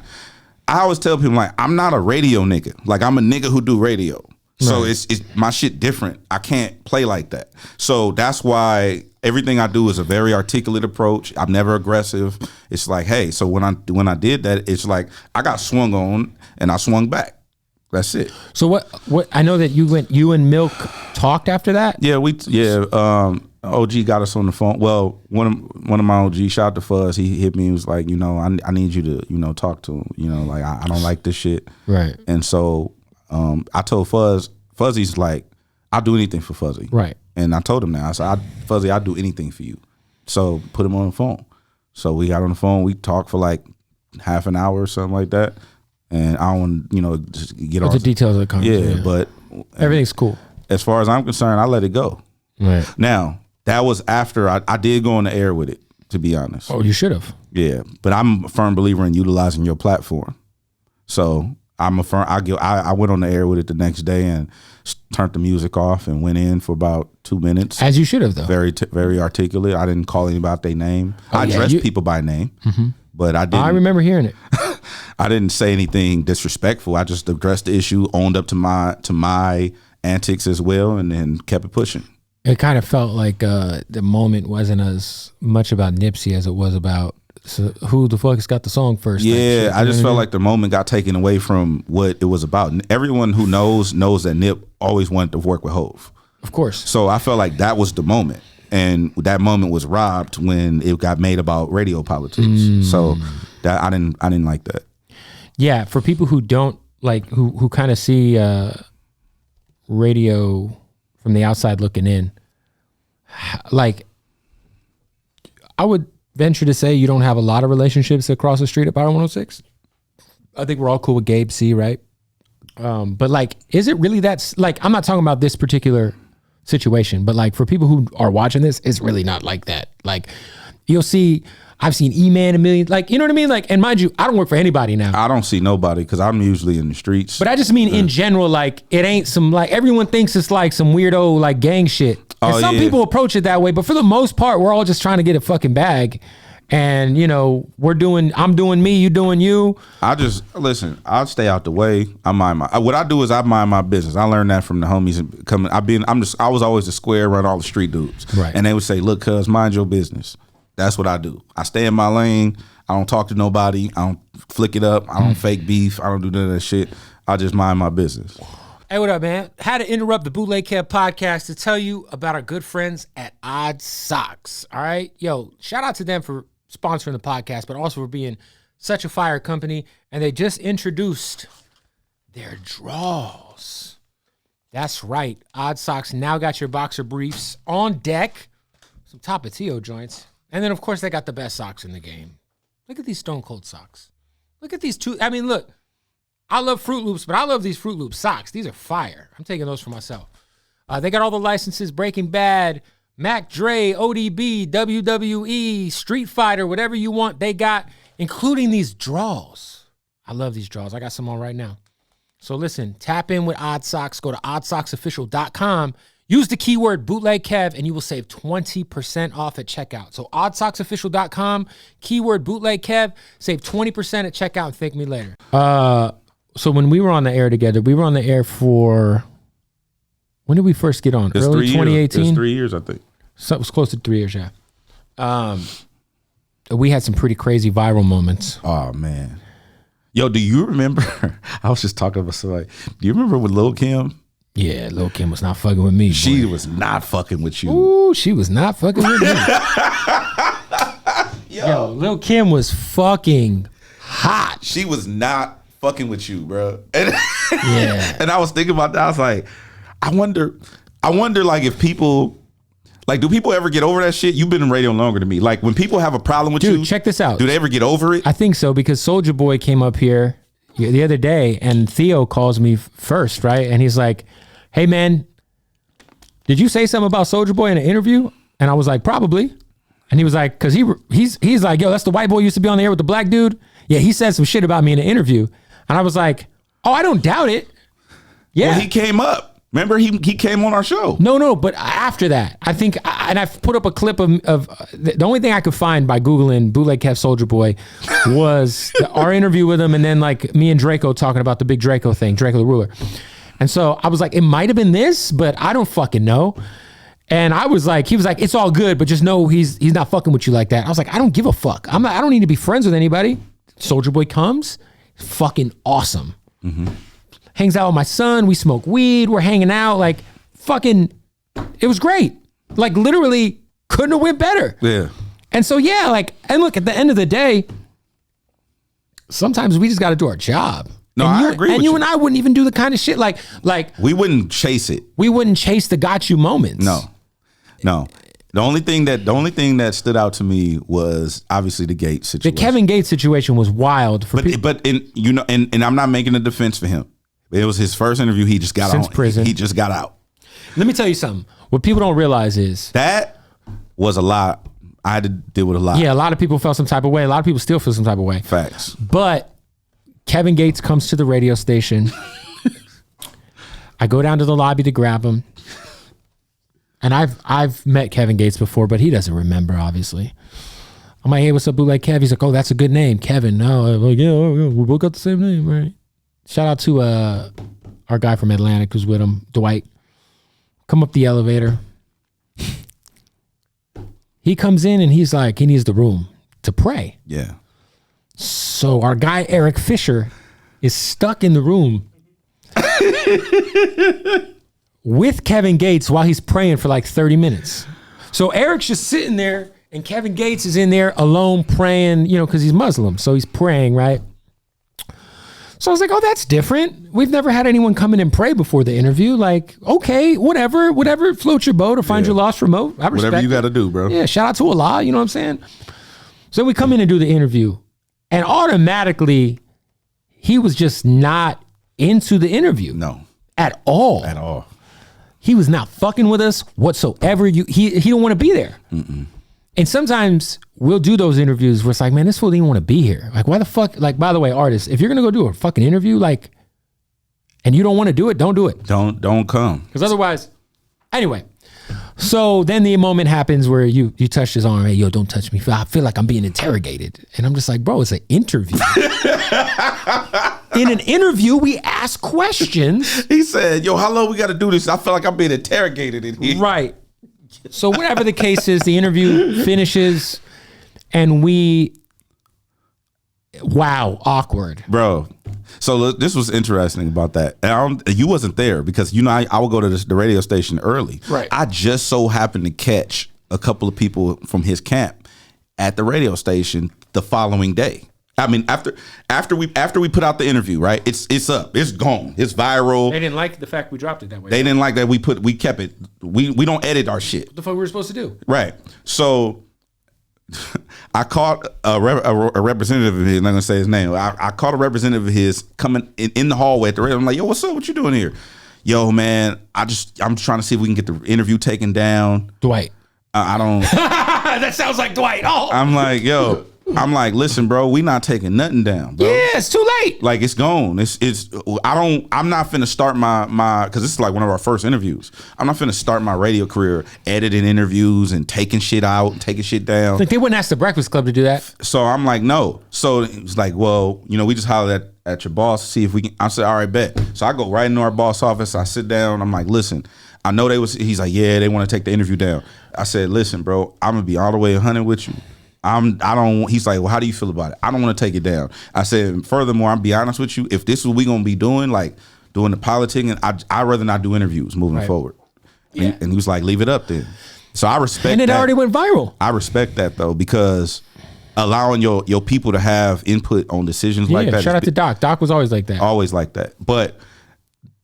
always tell people, like, I'm not a radio nigga. Like, I'm a nigga who do radio. So right. It's my shit different. I can't play like that. So that's why everything I do is a very articulate approach. I'm never aggressive. It's like, hey, so when I did that, it's like I got swung on and I swung back. That's it. So what I know that you and Milk talked after that? Yeah, OG got us on the phone. Well, one of my OG, shout out to Fuzz, he hit me and was like, I need you to, talk to him. Like, I don't like this shit. Right. And so I told Fuzzy's like, I'll do anything for Fuzzy. Right. And I told him that. I said, Fuzzy, I'll do anything for you. So put him on the phone. So we got on the phone. We talked for like half an hour or something like that. And I don't want, just get all the details of the conversation. Yeah, but everything's cool. As far as I'm concerned, I let it go. Right. Now, that was after I did go on the air with it, to be honest. Oh, you should have. Yeah. But I'm a firm believer in utilizing your platform. So I went on the air with it the next day and turned the music off and went in for about 2 minutes. As you should have, though. Very articulate. I didn't call anybody their name. I addressed people by name, but I didn't. I remember hearing it. I didn't say anything disrespectful. I just addressed the issue, owned up to my antics as well, and then kept it pushing. It kind of felt like the moment wasn't as much about Nipsey as it was about who the fuck has got the song first. Yeah, I just felt like the moment got taken away from what it was about. Everyone who knows that Nip always wanted to work with Hov. Of course. So I felt like that was the moment. And that moment was robbed when it got made about radio politics. So that I didn't like that. Yeah, for people who don't like, who kind of see radio from the outside looking in, like, I would venture to say you don't have a lot of relationships across the street at Power 106. I think we're all cool with Gabe C, right? But like, is it really that, like, I'm not talking about this particular situation, but like for people who are watching this, it's really not like that. Like, you'll see, I've seen E-Man a million, like, you know what I mean? Like, and mind you, I don't work for anybody now. I don't see nobody because I'm usually in the streets. But I just mean in general, like, it ain't some, like, everyone thinks it's like some weirdo, like, gang shit. And some people approach it that way, but for the most part, we're all just trying to get a fucking bag. And, I'm doing me, you doing you. I'll stay out the way. What I do is I mind my business. I learned that from the homies coming. I was always the square, run all the street dudes. Right. And they would say, look, cuz, mind your business. That's what I do. I stay in my lane. I don't talk to nobody. I don't flick it up. I don't fake beef. I don't do none of that shit. I just mind my business. Hey, what up, man? Had to interrupt the Bootleg Kev Podcast to tell you about our good friends at Odd Socks. All right? Yo, shout out to them for sponsoring the podcast, but also for being such a fire company. And they just introduced their draws. That's right. Odd Socks now got your boxer briefs on deck. Some Tapatio joints. And then, of course, they got the best socks in the game. Look at these Stone Cold socks. Look at these two. I mean, look. I love Fruit Loops, but I love these Fruit Loops socks. These are fire. I'm taking those for myself. They got all the licenses, Breaking Bad, Mac Dre, ODB, WWE, Street Fighter, whatever you want, they got, including these draws. I love these draws. I got some on right now. So listen, tap in with Odd Socks. Go to oddsocksofficial.com. Use the keyword Bootleg Kev, and you will save 20% off at checkout. So oddsocksofficial.com, keyword Bootleg Kev, save 20% at checkout and thank me later. So when we were on the air together, we were on the air for, when did we first get on? It's early 2018? It's 3 years, I think. So it was close to 3 years, yeah. We had some pretty crazy viral moments. Oh, man. Yo, do you remember? I was just talking about somebody. Do you remember with Lil' Kim? Yeah, Lil' Kim was not fucking with me. She was not fucking with you. Ooh, she was not fucking with me. Yo, Lil' Kim was fucking hot. She was not fucking with you, bro. And, yeah. And I was thinking about that. I was like, I wonder like if people, like, do people ever get over that shit? You've been in radio longer than me. Like, when people have a problem with you, dude, check this out. Do they ever get over it? I think so, because Soulja Boy came up here the other day, and Theo calls me first, right? And he's like, hey, man, did you say something about Soulja Boy in an interview? And I was like, probably. And he was like, because he's like, yo, that's the white boy who used to be on the air with the black dude. Yeah, he said some shit about me in an interview. And I was like, oh, I don't doubt it. Yeah. Well, he came up. Remember, he came on our show. No, but after that, I think, and I've put up a clip of the only thing I could find by Googling Bootleg Kev Soulja Boy was our interview with him, and then like me and Draco talking about the big Draco thing, Draco the Ruler. And so I was like, it might have been this, but I don't fucking know. And I was like, he was like, it's all good, but just know he's not fucking with you like that. I was like, I don't give a fuck. I don't need to be friends with anybody. Soulja Boy comes, fucking awesome. Mm-hmm. Hangs out with my son. We smoke weed. We're hanging out. Like, fucking, it was great. Like, literally couldn't have went better. Yeah. And so, yeah, like, and look, at the end of the day, sometimes we just got to do our job. No, and I agree with you. And you and I wouldn't even do the kind of shit like we wouldn't chase it. We wouldn't chase the got you moments. No. The only thing that stood out to me was obviously the Gates situation. The Kevin Gates situation was wild for people. But and I'm not making a defense for him. It was his first interview. He just got since on prison. He just got out. Let me tell you something. What people don't realize is that was a lot. I had to deal with a lot. Yeah, a lot of people felt some type of way. A lot of people still feel some type of way. Facts. But Kevin Gates comes to the radio station. I go down to the lobby to grab him. And I've met Kevin Gates before, but he doesn't remember, obviously. I'm like, hey, what's up, Bootleg Kev? He's like, oh, that's a good name, Kevin. No, I'm like, yeah, we both got the same name, right? Shout out to our guy from Atlantic who's with him, Dwight. Come up the elevator. He comes in and he's like, he needs the room to pray. Yeah. So our guy, Eric Fisher, is stuck in the room with Kevin Gates while he's praying for like 30 minutes. So Eric's just sitting there and Kevin Gates is in there alone praying, because he's Muslim. So he's praying, right? So I was like, oh, that's different. We've never had anyone come in and pray before the interview. Like, okay, whatever floats your boat or find your lost remote. I respect whatever you got to do, bro. Yeah, shout out to Allah, you know what I'm saying? So we come in and do the interview. And automatically, he was just not into the interview. No. At all. At all. He was not fucking with us whatsoever. He don't want to be there. Mm-mm. And sometimes we'll do those interviews where it's like, man, this fool didn't even want to be here. Like, why the fuck? Like, by the way, artists, if you're going to go do a fucking interview, like, and you don't want to do it, don't do it. Don't come. Because otherwise, anyway. So then the moment happens where you touch his arm. Hey, yo, don't touch me. I feel like I'm being interrogated. And I'm just like, bro, it's an interview. In an interview, we ask questions. He said, yo, how long we got to do this? I feel like I'm being interrogated in here. Right. So whatever the case is, the interview finishes and awkward. Bro, So this was interesting about that. You wasn't there because I would go to the radio station early. Right. I just so happened to catch a couple of people from his camp at the radio station the following day. I mean, after we put out the interview, right? It's up, it's gone, it's viral. They didn't like the fact we dropped it that way. They didn't like that we kept it. We don't edit our shit. What the fuck we were supposed to do? Right. So I caught a representative of his. I'm not gonna say his name. I caught a representative of his coming in the hallway at the radio. I'm like, yo, what's up? What you doing here? Yo, man, I'm trying to see if we can get the interview taken down. Dwight. I don't. That sounds like Dwight. Oh. I'm like, yo. I'm like, listen, bro, we not taking nothing down, bro. Yeah, it's too late. Like, it's gone. I'm not finna start my because this is like one of our first interviews. I'm not finna start my radio career editing interviews and taking shit out and taking shit down. Like, they wouldn't ask the Breakfast Club to do that. So I'm like, no. So it's like, well, we just hollered at your boss to see if we can. I said, all right, bet. So I go right into our boss office. I sit down. I'm like, listen, I know he's like, yeah, they want to take the interview down. I said, listen, bro, I'm gonna be all the way 100 with you. He's like, well, how do you feel about it? I don't want to take it down. I said, furthermore, I'll be honest with you. If this is what we going to be doing, like doing the politicking, I'd rather not do interviews moving forward. Yeah. And he was like, leave it up then. So I respect that. And it already went viral. I respect that though, because allowing your people to have input on decisions like that. Shout out to Doc. Doc was always like that. Always like that. But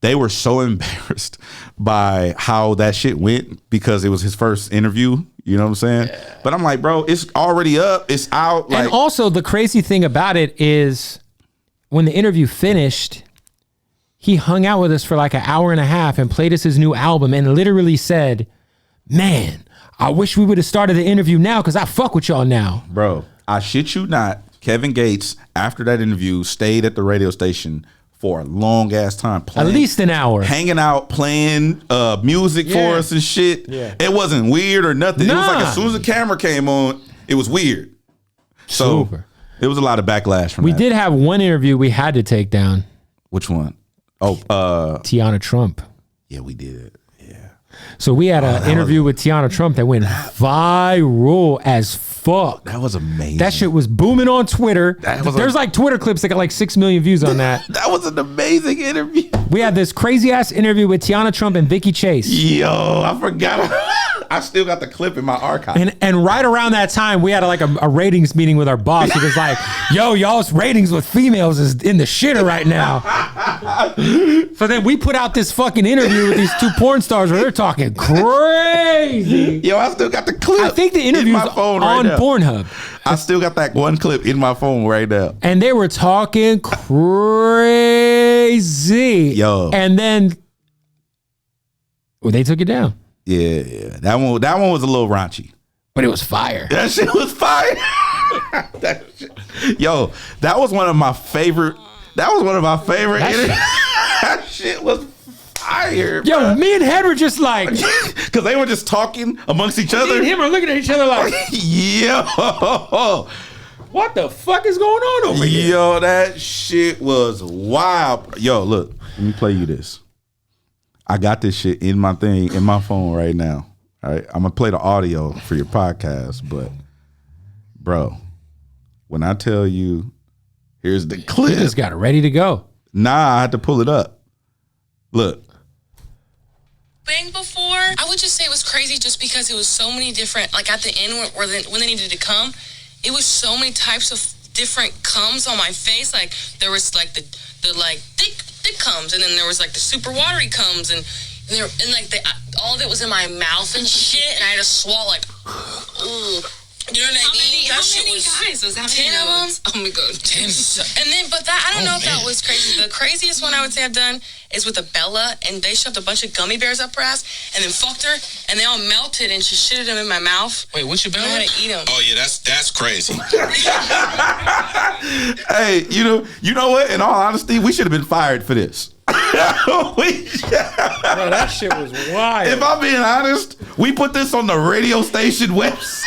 they were so embarrassed by how that shit went because it was his first interview. You know what I'm saying? Yeah. But I'm like, bro, it's already up. It's out. And also the crazy thing about it is when the interview finished, he hung out with us for like an hour and a half and played us his new album and literally said, man, I wish we would have started the interview now because I fuck with y'all now. Bro, I shit you not. Kevin Gates, after that interview, stayed at the radio station for a long ass time, at least an hour, hanging out, playing music for us and shit. Yeah. It wasn't weird or nothing. Nah. It was like as soon as the camera came on, it was weird. So it was a lot of backlash from that. We did have one interview we had to take down. Which one? Oh, Tiana Trump. Yeah, we did. Yeah. So we had an interview with Tiana Trump that went viral as fuck. That was amazing. That shit was booming on Twitter. There's like Twitter clips that got like 6 million views on that. That was an amazing interview. We had this crazy ass interview with Tiana Trump and Vicky Chase. Yo, I forgot. I still got the clip in my archive. And right around that time, we had like a ratings meeting with our boss. He was like, yo, y'all's ratings with females is in the shitter right now. So then we put out this fucking interview with these two porn stars where they're talking crazy. Yo, I still got the clip. I think the interview's on Pornhub. I still got that one clip in my phone right now. And they were talking crazy. Yo. And then they took it down. Yeah. That one was a little raunchy. But it was fire. That shit was fire. Yo, that was one of my favorite. That shit was fire. Yo, bro. Me and Hed were just like, because they were just talking amongst each other. Me and him are looking at each other like, yo, what the fuck is going on over here? Yo, that shit was wild. Yo, look, let me play you this. I got this shit in my phone right now. All right, I'm gonna play the audio for your podcast, but bro, when I tell you, here's the clip. You just got it ready to go. Nah, I had to pull it up. Look. Bang before, I would just say it was crazy just because it was so many different, like at the end when they needed to come, it was so many types of different comes on my face. Like there was like the like thick comes, and then there was like the super watery comes, and all of it was in my mouth and shit, and I had to swallow like, ugh. You know what I mean? How many guys was that? 10 of them? Oh my god, 10. And then, but that, I don't know if that was crazy. The craziest one I would say I've done is with a Bella, and they shoved a bunch of gummy bears up her ass, and then fucked her, and they all melted, and she shitted them in my mouth. Wait, what's your Bella? I had to eat them. Oh yeah, that's crazy. Hey, you know what? In all honesty, we should have been fired for this. Bro, that shit was wild. If I'm being honest, we put this on the radio station website.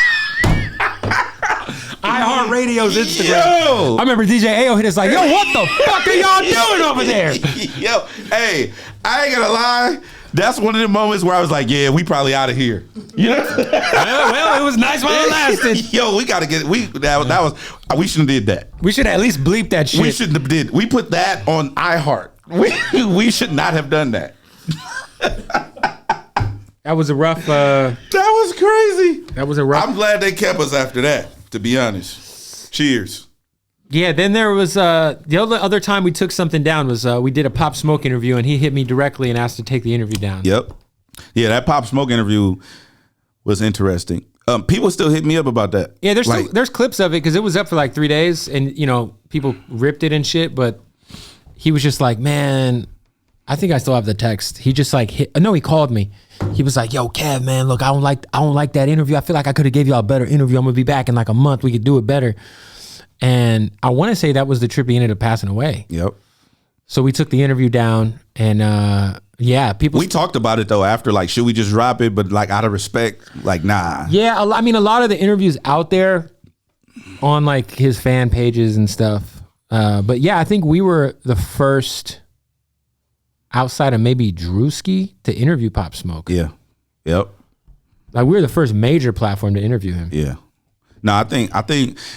iHeartRadio's Instagram. Yo. I remember DJ Ayo hit us like, yo, what the fuck are y'all doing over there? Yo, hey, I ain't gonna lie. That's one of the moments where I was like, yeah, we probably out of here. You know? Well, it was nice while it lasted. Yo, we gotta get we shouldn't have did that. We should at least bleep that shit. We shouldn't have did. We put that on iHeart. We should not have done that. That was a rough. That was crazy. That was a rough. I'm glad they kept us after that. To be honest. Cheers. Yeah. Then there was the other time we took something down was we did a Pop Smoke interview and he hit me directly and asked to take the interview down. Yep. Yeah, that Pop Smoke interview was interesting. People still hit me up about that. Yeah, there's clips of it because it was up for like 3 days and people ripped it and shit. But he was just like, man, I think I still have the text. He just like he called me. He was like, yo, Kev, man, look, I don't like that interview. I feel like I could have gave y'all a better interview. I'm gonna be back in like a month. We could do it better. And I want to say that was the trip he ended up passing away. Yep. So we took the interview down and we talked about it though after, like, should we just drop it? But like out of respect, like, nah. Yeah, I mean, a lot of the interviews out there on like his fan pages and stuff. But yeah, I think we were the first outside of maybe Drewski to interview Pop Smoke. Yeah. Yep. Like we were the first major platform to interview him. Yeah. No, I think,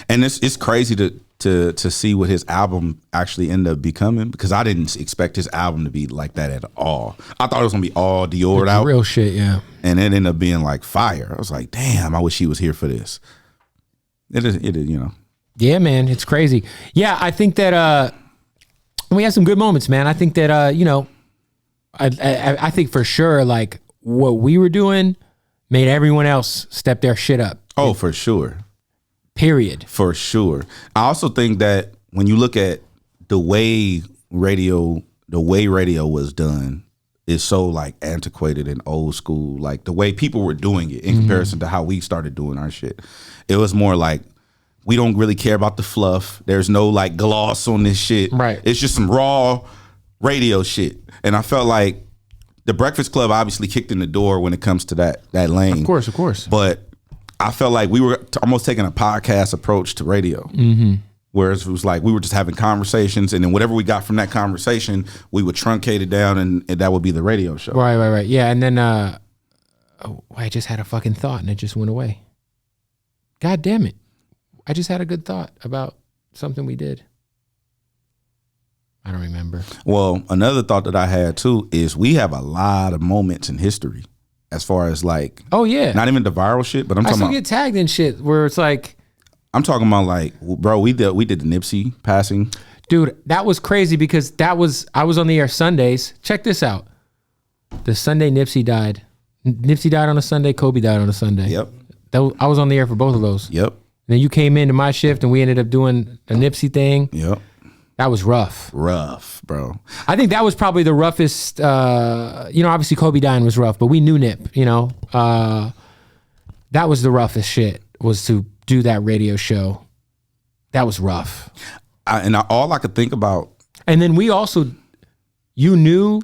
and it's crazy to see what his album actually ended up becoming, because I didn't expect his album to be like that at all. I thought it was gonna be all Diored out, real shit, yeah. And it ended up being like fire. I was like, damn, I wish he was here for this. It is, Yeah, man, it's crazy. Yeah, I think that we had some good moments, man. I think that I think for sure, like what we were doing made everyone else step their shit up. Oh, for sure. Period. For sure. I also think that when you look at the way radio was done is so like antiquated and old school. Like the way people were doing it in comparison to how we started doing our shit. It was more like, we don't really care about the fluff. There's no like gloss on this shit. Right. It's just some raw radio shit. And I felt like the Breakfast Club obviously kicked in the door when it comes to that lane. Of course. But I felt like we were almost taking a podcast approach to radio. Whereas it was like we were just having conversations, and then whatever we got from that conversation, we would truncate it down, and that would be the radio show. Right. Yeah, and then I just had a fucking thought, and it just went away. God damn it. I just had a good thought about something we did. I don't remember. Well, another thought that I had too is we have a lot of moments in history as far as like, oh yeah, not even the viral shit, but I'm talking about, get tagged in shit where it's like, I'm talking about like, bro, we did the Nipsey passing. Dude, that was crazy because I was on the air Sundays. Check this out. The Sunday Nipsey died. Nipsey died on a Sunday. Kobe died on a Sunday. Yep. I was on the air for both of those. Yep. And then you came into my shift and we ended up doing a Nipsey thing. Yep. That was rough. Rough, bro. I think that was probably the roughest. Obviously Kobe dying was rough, but we knew Nip. That was the roughest shit, was to do that radio show. That was rough. All I could think about. And then we also, you knew,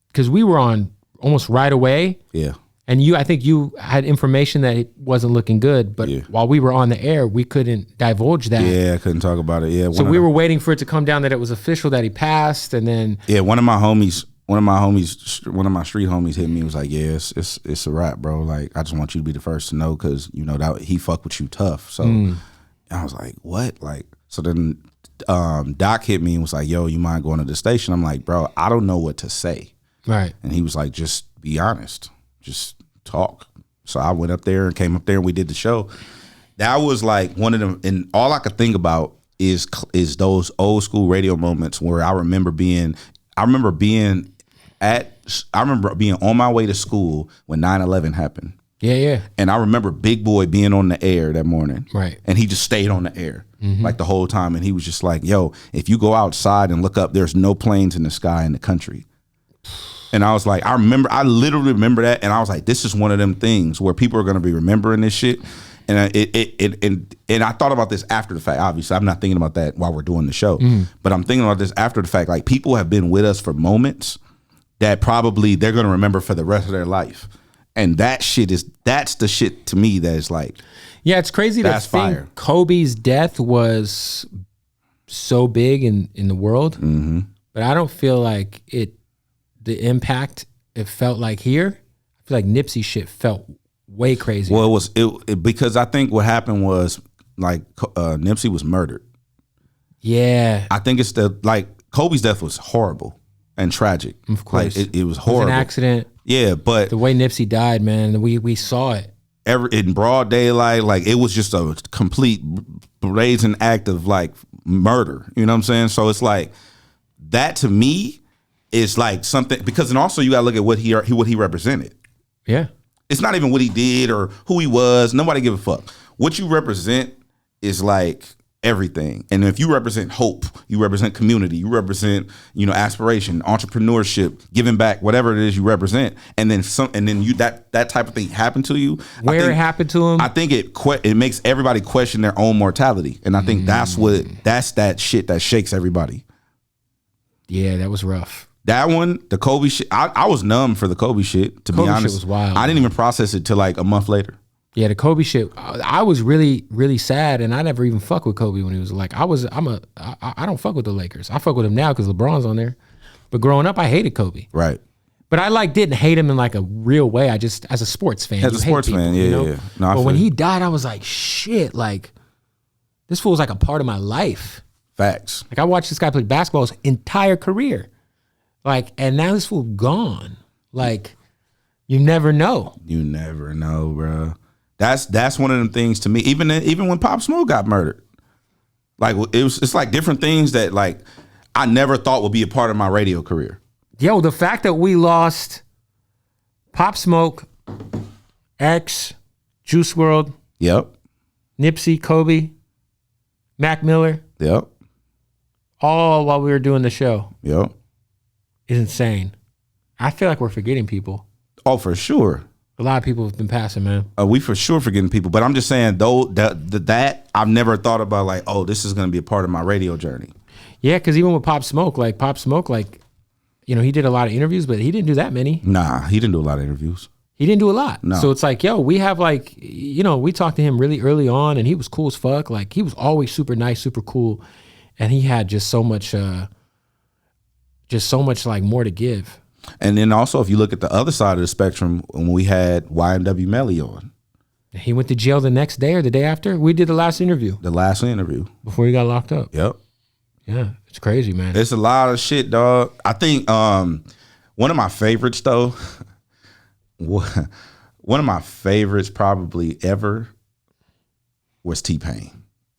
because we were on almost right away. Yeah. And I think you had information that it wasn't looking good, but while we were on the air, we couldn't divulge that. Yeah, I couldn't talk about it. Yeah. So we were waiting for it to come down that it was official that he passed, and then one of my street homies hit me and was like, yeah, it's a wrap, bro. Like, I just want you to be the first to know, because that he fuck with you tough. So I was like, what? Like, so then Doc hit me and was like, yo, you mind going to the station? I'm like, bro, I don't know what to say. Right. And he was like, just be honest. Just talk. So I went up there and came up there and we did the show. That was like one of them, and all I could think about is those old school radio moments where I remember being on my way to school when 9/11 happened. Yeah. And I remember Big Boy being on the air that morning. Right. And he just stayed on the air like the whole time. And he was just like, yo, if you go outside and look up, there's no planes in the sky in the country. And I was like, I literally remember that. And I was like, this is one of them things where people are going to be remembering this shit. And I thought about this after the fact. Obviously, I'm not thinking about that while we're doing the show. But I'm thinking about this after the fact. Like, people have been with us for moments that probably they're going to remember for the rest of their life. And that's the shit to me that is like, yeah, it's crazy to think Kobe's death was so big in the world. But I don't feel like the impact it felt like here. I feel like Nipsey shit felt way crazier. Well, it because I think what happened was like Nipsey was murdered. Yeah, I think it's Kobe's death was horrible and tragic. Of course, like, it was horrible. It was an accident. Yeah, but the way Nipsey died, man, we saw it in broad daylight. Like it was just a complete brazen act of like murder. You know what I'm saying? So it's like that to me is like something because and also you got to look at what he represented. Yeah, it's not even what he did or who he was. Nobody give a fuck. What you represent is like everything. And if you represent hope, you represent community, you represent, aspiration, entrepreneurship, giving back, whatever it is you represent, and then you that type of thing happened to you. Where it happened to him, I think it makes everybody question their own mortality, and I think that's that shit that shakes everybody. Yeah, that was rough. That one, the Kobe shit, I was numb for the Kobe shit. To be honest, shit was wild. I didn't even process it till like a month later. Yeah, the Kobe shit. I was really, really sad, and I never even fuck with Kobe when he was like. I don't fuck with the Lakers. I fuck with him now because LeBron's on there. But growing up, I hated Kobe. Right. But I didn't hate him in like a real way. I just, as a sports fan, as a sports fan, yeah. No, but when he died, I was like, shit. Like, this fool was like a part of my life. Facts. Like I watched this guy play basketball his entire career. Like, and now this fool gone. Like, you never know. You never know, bro. That's one of them things to me. Even when Pop Smoke got murdered, like it's like different things that like I never thought would be a part of my radio career. Yo, the fact that we lost Pop Smoke, X, Juice WRLD, yep, Nipsey, Kobe, Mac Miller, yep, all while we were doing the show, yep, is insane. I feel like we're forgetting people. Oh, for sure. A lot of people have been passing, man. We for sure forgetting people, but I'm just saying though that I've never thought about like, oh, this is going to be a part of my radio journey. Yeah, because even with Pop Smoke, he did a lot of interviews, but he didn't do that many. Nah, he didn't do a lot of interviews. He didn't do a lot. No. So it's like, yo, we have like, we talked to him really early on, and he was cool as fuck. Like he was always super nice, super cool, and he had just so much like more to give. And then also, if you look at the other side of the spectrum, when we had YNW Melly on. He went to jail the next day or the day after. We did the last interview. Before he got locked up. Yep. Yeah, it's crazy, man. It's a lot of shit, dog. I think one of my favorites, though, one of my favorites probably ever was T-Pain.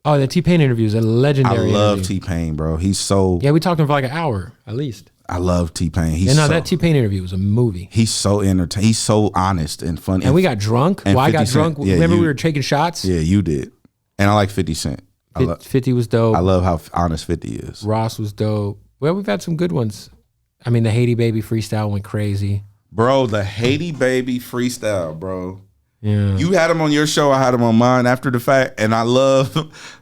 Oh, the T-Pain interviews, a legendary. I love T-Pain, bro. He's so... Yeah, we talked to him for like an hour, at least. I love T-Pain. That T-Pain interview was a movie. He's so entertaining. He's so honest and funny. And we got drunk. I got drunk. Yeah, remember we were taking shots? Yeah, you did. And I like 50 Cent. 50 was dope. I love how honest 50 is. Ross was dope. Well, we've had some good ones. I mean, the Haiti Baby freestyle went crazy. Bro, the Haiti Baby freestyle, bro. Yeah. You had him on your show. I had him on mine after the fact. And I love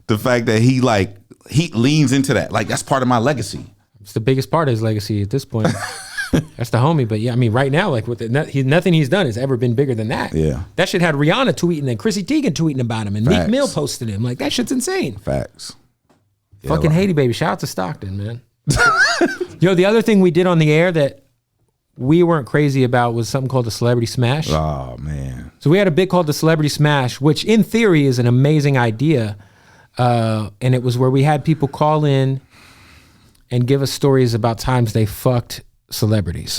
the fact that he leans into that. Like, that's part of my legacy. It's the biggest part of his legacy at this point. That's the homie. But yeah, I mean, right now, like nothing he's done has ever been bigger than that. Yeah. That shit had Rihanna tweeting and Chrissy Teigen tweeting about him and Meek Mill posting him. Like, that shit's insane. Facts. Yeah, fucking Haiti Baby. Shout out to Stockton, man. Yo, the other thing we did on the air that we weren't crazy about was something called the Celebrity Smash. Oh, man. So we had a bit called the Celebrity Smash, which in theory is an amazing idea. And it was where we had people call in and give us stories about times they fucked celebrities.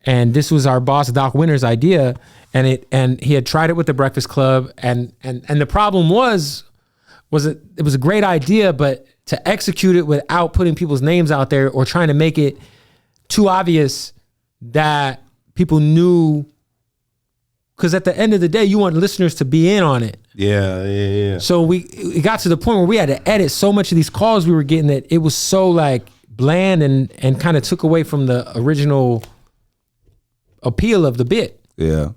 And this was our boss, Doc Winter's idea. And he had tried it with the Breakfast Club. And the problem was it was a great idea, but to execute it without putting people's names out there or trying to make it too obvious that people knew, because at the end of the day, you want listeners to be in on it. Yeah. So it got to the point where we had to edit so much of these calls we were getting that it was so like bland and kind of took away from the original appeal of the bit. Yeah.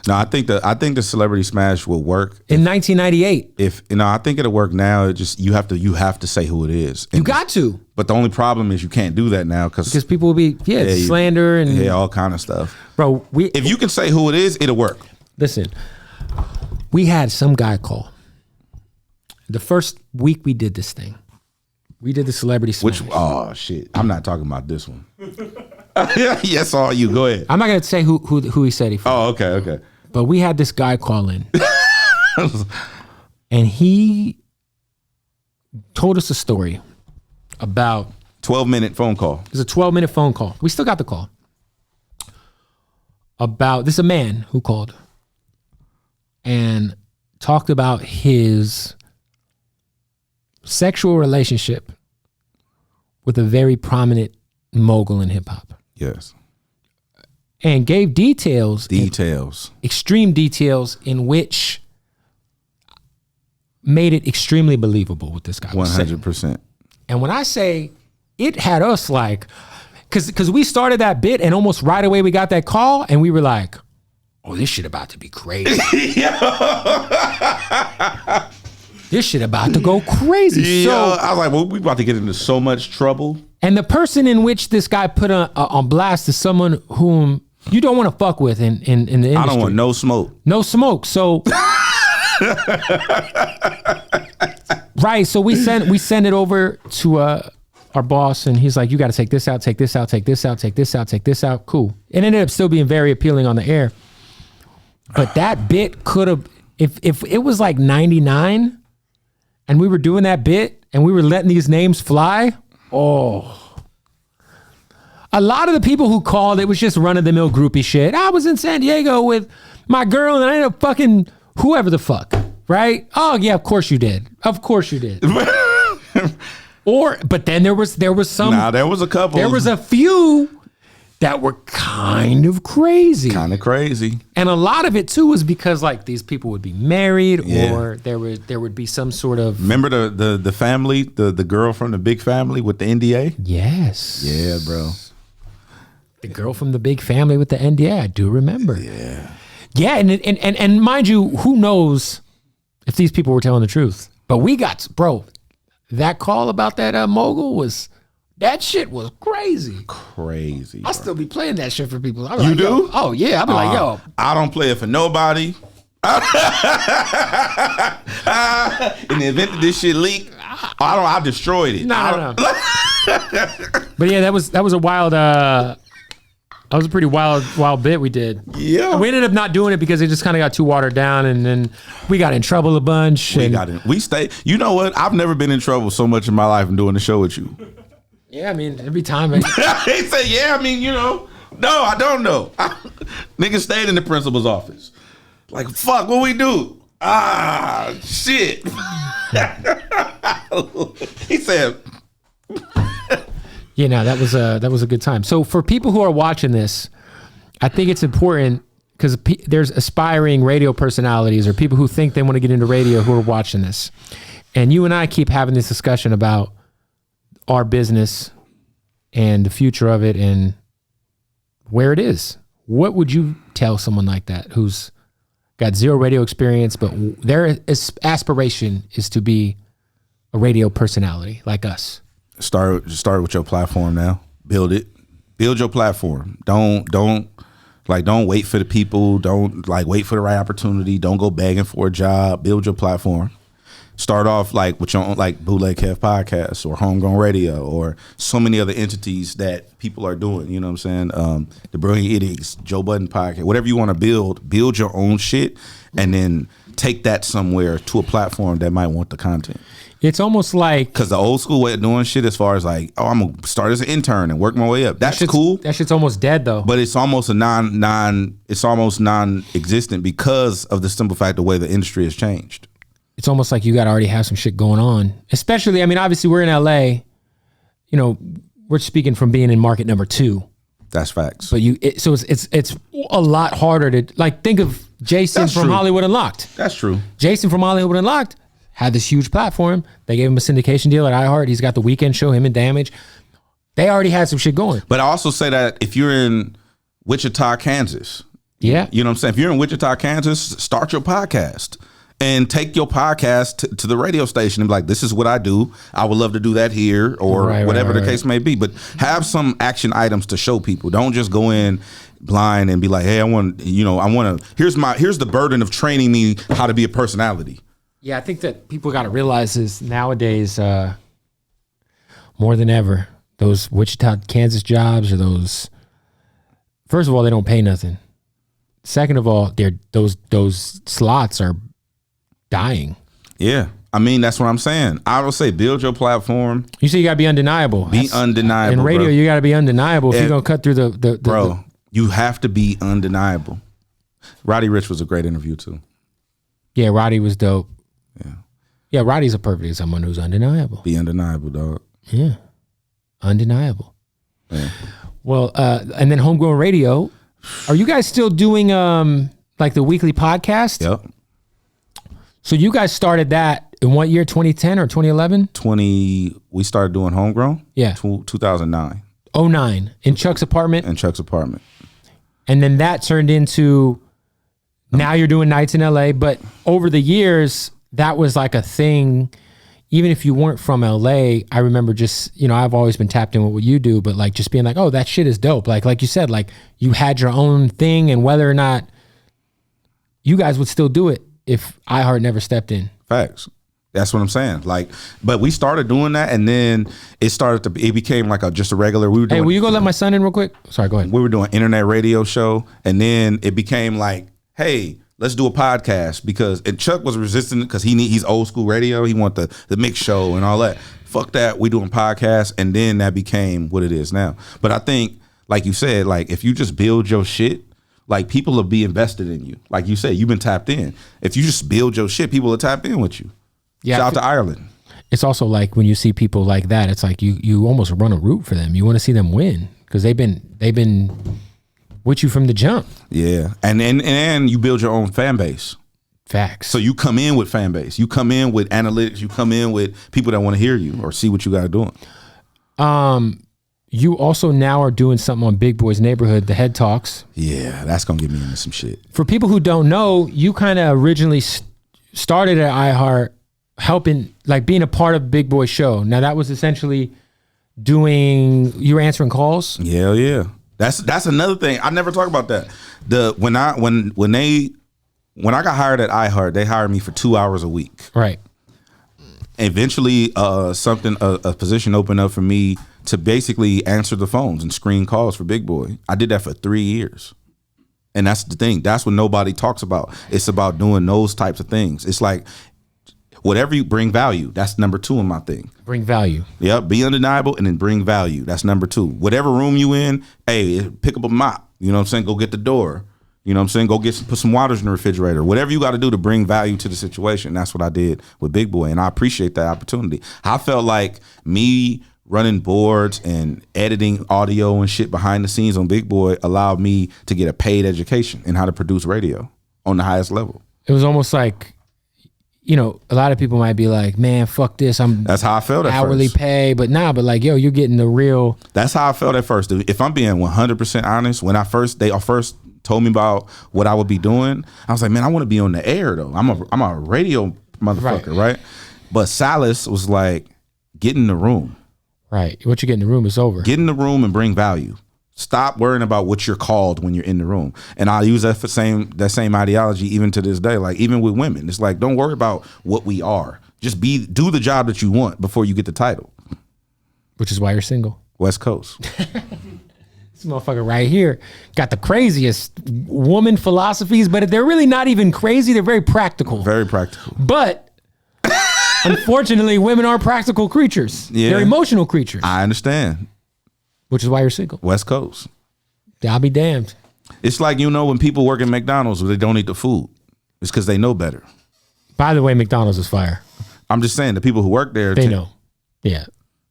No, I think the Celebrity Smash will work in 1998. I think it'll work now. It just you have to say who it is. You got to. But the only problem is you can't do that now because people will be slander and all kind of stuff. Bro, if you can say who it is, it'll work. Listen, we had some guy call. The first week we did this thing, we did the Celebrity Smash. Oh shit! I'm not talking about this one. Yes, all you. Go ahead. I'm not gonna say who he said he fucked. Oh, okay. But we had this guy call in. And he told us a story about 12-minute phone call. It was a 12-minute phone call. We still got the call. This is a man who called and talked about his sexual relationship with a very prominent mogul in hip hop. Yes. And gave details. Extreme details in which made it extremely believable what this guy was saying. 100%. And when I say it had us like, because we started that bit and almost right away we got that call and we were like, oh, this shit about to be crazy. This shit about to go crazy. Yeah, so I was like, well, we about to get into so much trouble. And the person in which this guy put on blast is someone whom you don't want to fuck with in the industry. I don't want no smoke. No smoke. So right. So we send it over to our boss, and he's like, you got to take this out, take this out, take this out, take this out, take this out. Cool. It ended up still being very appealing on the air. But that bit could have, if it was like 99 and we were doing that bit and we were letting these names fly, a lot of the people who called, it was just run-of-the-mill groupie shit. I was in San Diego with my girl and I ended up fucking whoever the fuck, right? Oh yeah, of course you did. Of course you did. But then there was some. Nah, there was a couple. There was a few that were kind of crazy. And a lot of it too was because like these people would be married or there would be some sort of. Remember the family, the girl from the big family with the NDA? Yes. Yeah, bro. The girl from the big family with the NDA, I do remember. Yeah. Yeah, and mind you, who knows if these people were telling the truth? But we got, bro, that call about that mogul that shit was crazy. Crazy. I'll still be playing that shit for people. You do? Yo. Oh yeah, I'll be like, yo. I don't play it for nobody. In the event that this shit leak, I destroyed it. No. But yeah, that was a wild. That was a pretty wild bit we did. Yeah. And we ended up not doing it because it just kind of got too watered down, and then we got in trouble a bunch. We stayed. You know what? I've never been in trouble so much in my life in doing the show with you. Yeah, I mean, every time. He said, yeah, I mean, you know. No, I don't know. Nigga stayed in the principal's office. Like, fuck, what we do? Shit. He said. You know, that was a good time. So for people who are watching this, I think it's important because there's aspiring radio personalities or people who think they want to get into radio who are watching this. And you and I keep having this discussion about our business and the future of it and where it is. What would you tell someone like that who's got zero radio experience, but their aspiration is to be a radio personality like us? Start with your platform now. Build it. Build your platform. Don't wait for the people. Don't wait for the right opportunity. Don't go begging for a job. Build your platform. Start off with your own Bootleg Kev Podcast or Homegrown Radio or so many other entities that people are doing. You know what I'm saying? The Brilliant Idiots, Joe Budden Podcast, whatever you want to build your own shit and then take that somewhere to a platform that might want the content. It's almost like, because the old school way of doing shit, as far as I'm gonna start as an intern and work my way up. That's cool. That shit's almost dead though. But it's almost it's almost non-existent because of the simple fact the way the industry has changed. It's almost like you got to already have some shit going on. Especially, I mean, obviously we're in LA. You know, we're speaking from being in market number 2. That's facts. But it's a lot harder to think of Jason from Hollywood Unlocked. That's true. Jason from Hollywood Unlocked had this huge platform. They gave him a syndication deal at iHeart. He's got the Weekend Show, him and Damage. They already had some shit going. But I also say that if you're in Wichita, Kansas, yeah, you know what I'm saying? If you're in Wichita, Kansas, start your podcast and take your podcast to the radio station and be like, this is what I do. I would love to do that here or whatever the case may be. But have some action items to show people. Don't just go in blind and be like, hey, here's the burden of training me how to be a personality. Yeah, I think that people got to realize is nowadays, more than ever, those Wichita, Kansas jobs or those, first of all, they don't pay nothing. second of all, those slots are dying. Yeah. I mean, that's what I'm saying. I would say build your platform. You say you gotta be undeniable. Be undeniable. In radio, bro. You gotta be undeniable if you're gonna cut through the bro. You have to be undeniable. Roddy Ricch was a great interview too. Yeah, Roddy was dope. Yeah, Roddy's a perfect someone who's undeniable. Be undeniable, dog. Yeah, undeniable. Yeah. Well, and then Homegrown Radio. Are you guys still doing like the weekly podcast? Yep. So you guys started that in what year? 2010 or 2011? We started doing Homegrown. Yeah. 2009. 09 in Chuck's apartment. And then that turned into now you're doing nights in LA. But over the years, that was like a thing. Even if you weren't from LA, I remember just, I've always been tapped in with what you do, but like just being like, oh, that shit is dope. Like you said, like you had your own thing, and whether or not you guys would still do it if iHeart never stepped in. Facts. That's what I'm saying. Like, but we started doing that, and then it became like just a regular. We were doing. Hey, will you go let my son in real quick? Sorry, go ahead. We were doing internet radio show, and then it became like, hey, let's do a podcast, and Chuck was resistant because he's old school radio. He want the mix show and all that. Fuck that. We doing podcasts, and then that became what it is now. But I think, like you said, like if you just build your shit, like people will be invested in you. Like you said, you've been tapped in. If you just build your shit, people will tap in with you. Yeah. Shout out to Ireland. It's also like when you see people like that, it's like you almost run a root for them. You want to see them win because they've been with you from the jump. Yeah. And you build your own fan base. Facts. So you come in with fan base. You come in with analytics. You come in with people that want to hear you or see what you got doing. You also now are doing something on Big Boy's Neighborhood, the Head Talks. Yeah, that's going to get me into some shit. For people who don't know, you kind of originally started at iHeart helping, like being a part of Big Boy's show. Now that was essentially you were answering calls? Yeah, yeah. That's another thing. I never talk about that. When I got hired at iHeart, they hired me for 2 hours a week. Right. Eventually, a position opened up for me to basically answer the phones and screen calls for Big Boy. I did that for 3 years. And that's the thing. That's what nobody talks about. It's about doing those types of things. It's like whatever you bring value. That's number 2 in my thing. Bring value. Yep. Be undeniable and then bring value. That's number 2. Whatever room you in, hey, pick up a mop. You know what I'm saying? Go get the door. You know what I'm saying? Go put some waters in the refrigerator. Whatever you got to do to bring value to the situation. That's what I did with Big Boy. And I appreciate that opportunity. I felt like me running boards and editing audio and shit behind the scenes on Big Boy allowed me to get a paid education in how to produce radio on the highest level. It was almost like, a lot of people might be like, man, fuck this. That's how I felt at hourly first. pay, but like, yo, you're getting the real. That's how I felt at first. If I'm being 100% honest, when they first told me about what I would be doing, I was like, man, I want to be on the air though. I'm a radio motherfucker, right? But Silas was like, get in the room. Right. What you get in the room is over. Get in the room and bring value. Stop worrying about what you're called when you're in the room. And I use that same ideology even to this day. Like even with women, it's like, don't worry about what we are. Just do the job that you want before you get the title. Which is why you're single. West Coast. This motherfucker right here got the craziest woman philosophies, but they're really not even crazy. They're very practical. Very practical. But unfortunately, women are practical creatures. Yeah. They're emotional creatures. I understand. Which is why you're single. West Coast. I'll be damned. It's like, when people work at McDonald's, they don't eat the food. It's because they know better. By the way, McDonald's is fire. I'm just saying, the people who work there, they know. Yeah.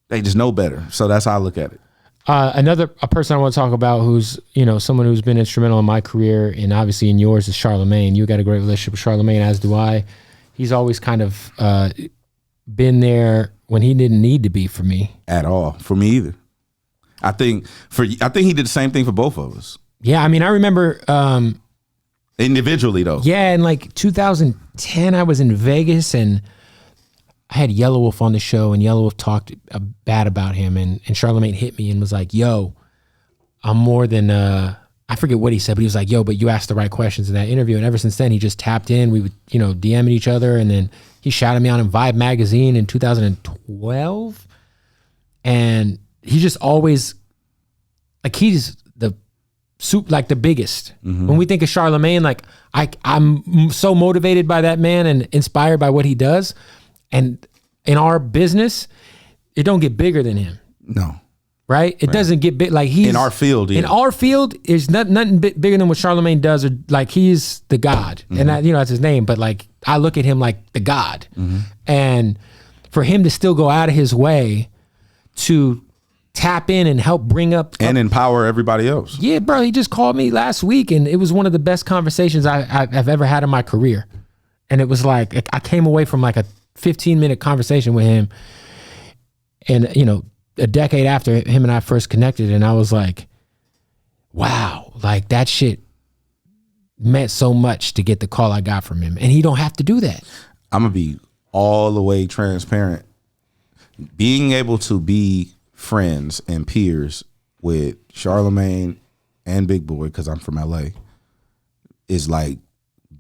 They just know better. So that's how I look at it. A person I want to talk about who's, someone who's been instrumental in my career and obviously in yours is Charlemagne. You got a great relationship with Charlemagne, as do I. He's always kind of been there when he didn't need to be for me. At all. For me either. I think he did the same thing for both of us. Yeah, I mean, I remember individually though. Yeah, in like 2010, I was in Vegas and I had Yellow Wolf on the show, and Yellow Wolf talked bad about him, and Charlemagne hit me and was like, "Yo, I'm more than I forget what he said, but he was like, yo, but you asked the right questions in that interview." And ever since then, he just tapped in. We would, DMing each other, and then he shouted me out in Vibe magazine in 2012, and he just always, like, he's like the biggest. When we think of Charlemagne, like I'm so motivated by that man and inspired by what he does. And in our business, it don't get bigger than him. No. Right? It doesn't get big. Like he's in our field. Yeah. In our field, is nothing bigger than what Charlemagne does. Or like he's the God, and that, that's his name. But like I look at him like the God, and for him to still go out of his way to tap in and help bring up and empower everybody else. Yeah, bro. He just called me last week, and it was one of the best conversations I've ever had in my career. And it was like I came away from like a 15-minute conversation with him, and a decade after him and I first connected, and I was like, wow, like that shit meant so much to get the call I got from him. And he don't have to do that. I'm going to be all the way transparent. Being able to be friends and peers with Charlemagne and Big Boy, because I'm from LA, is like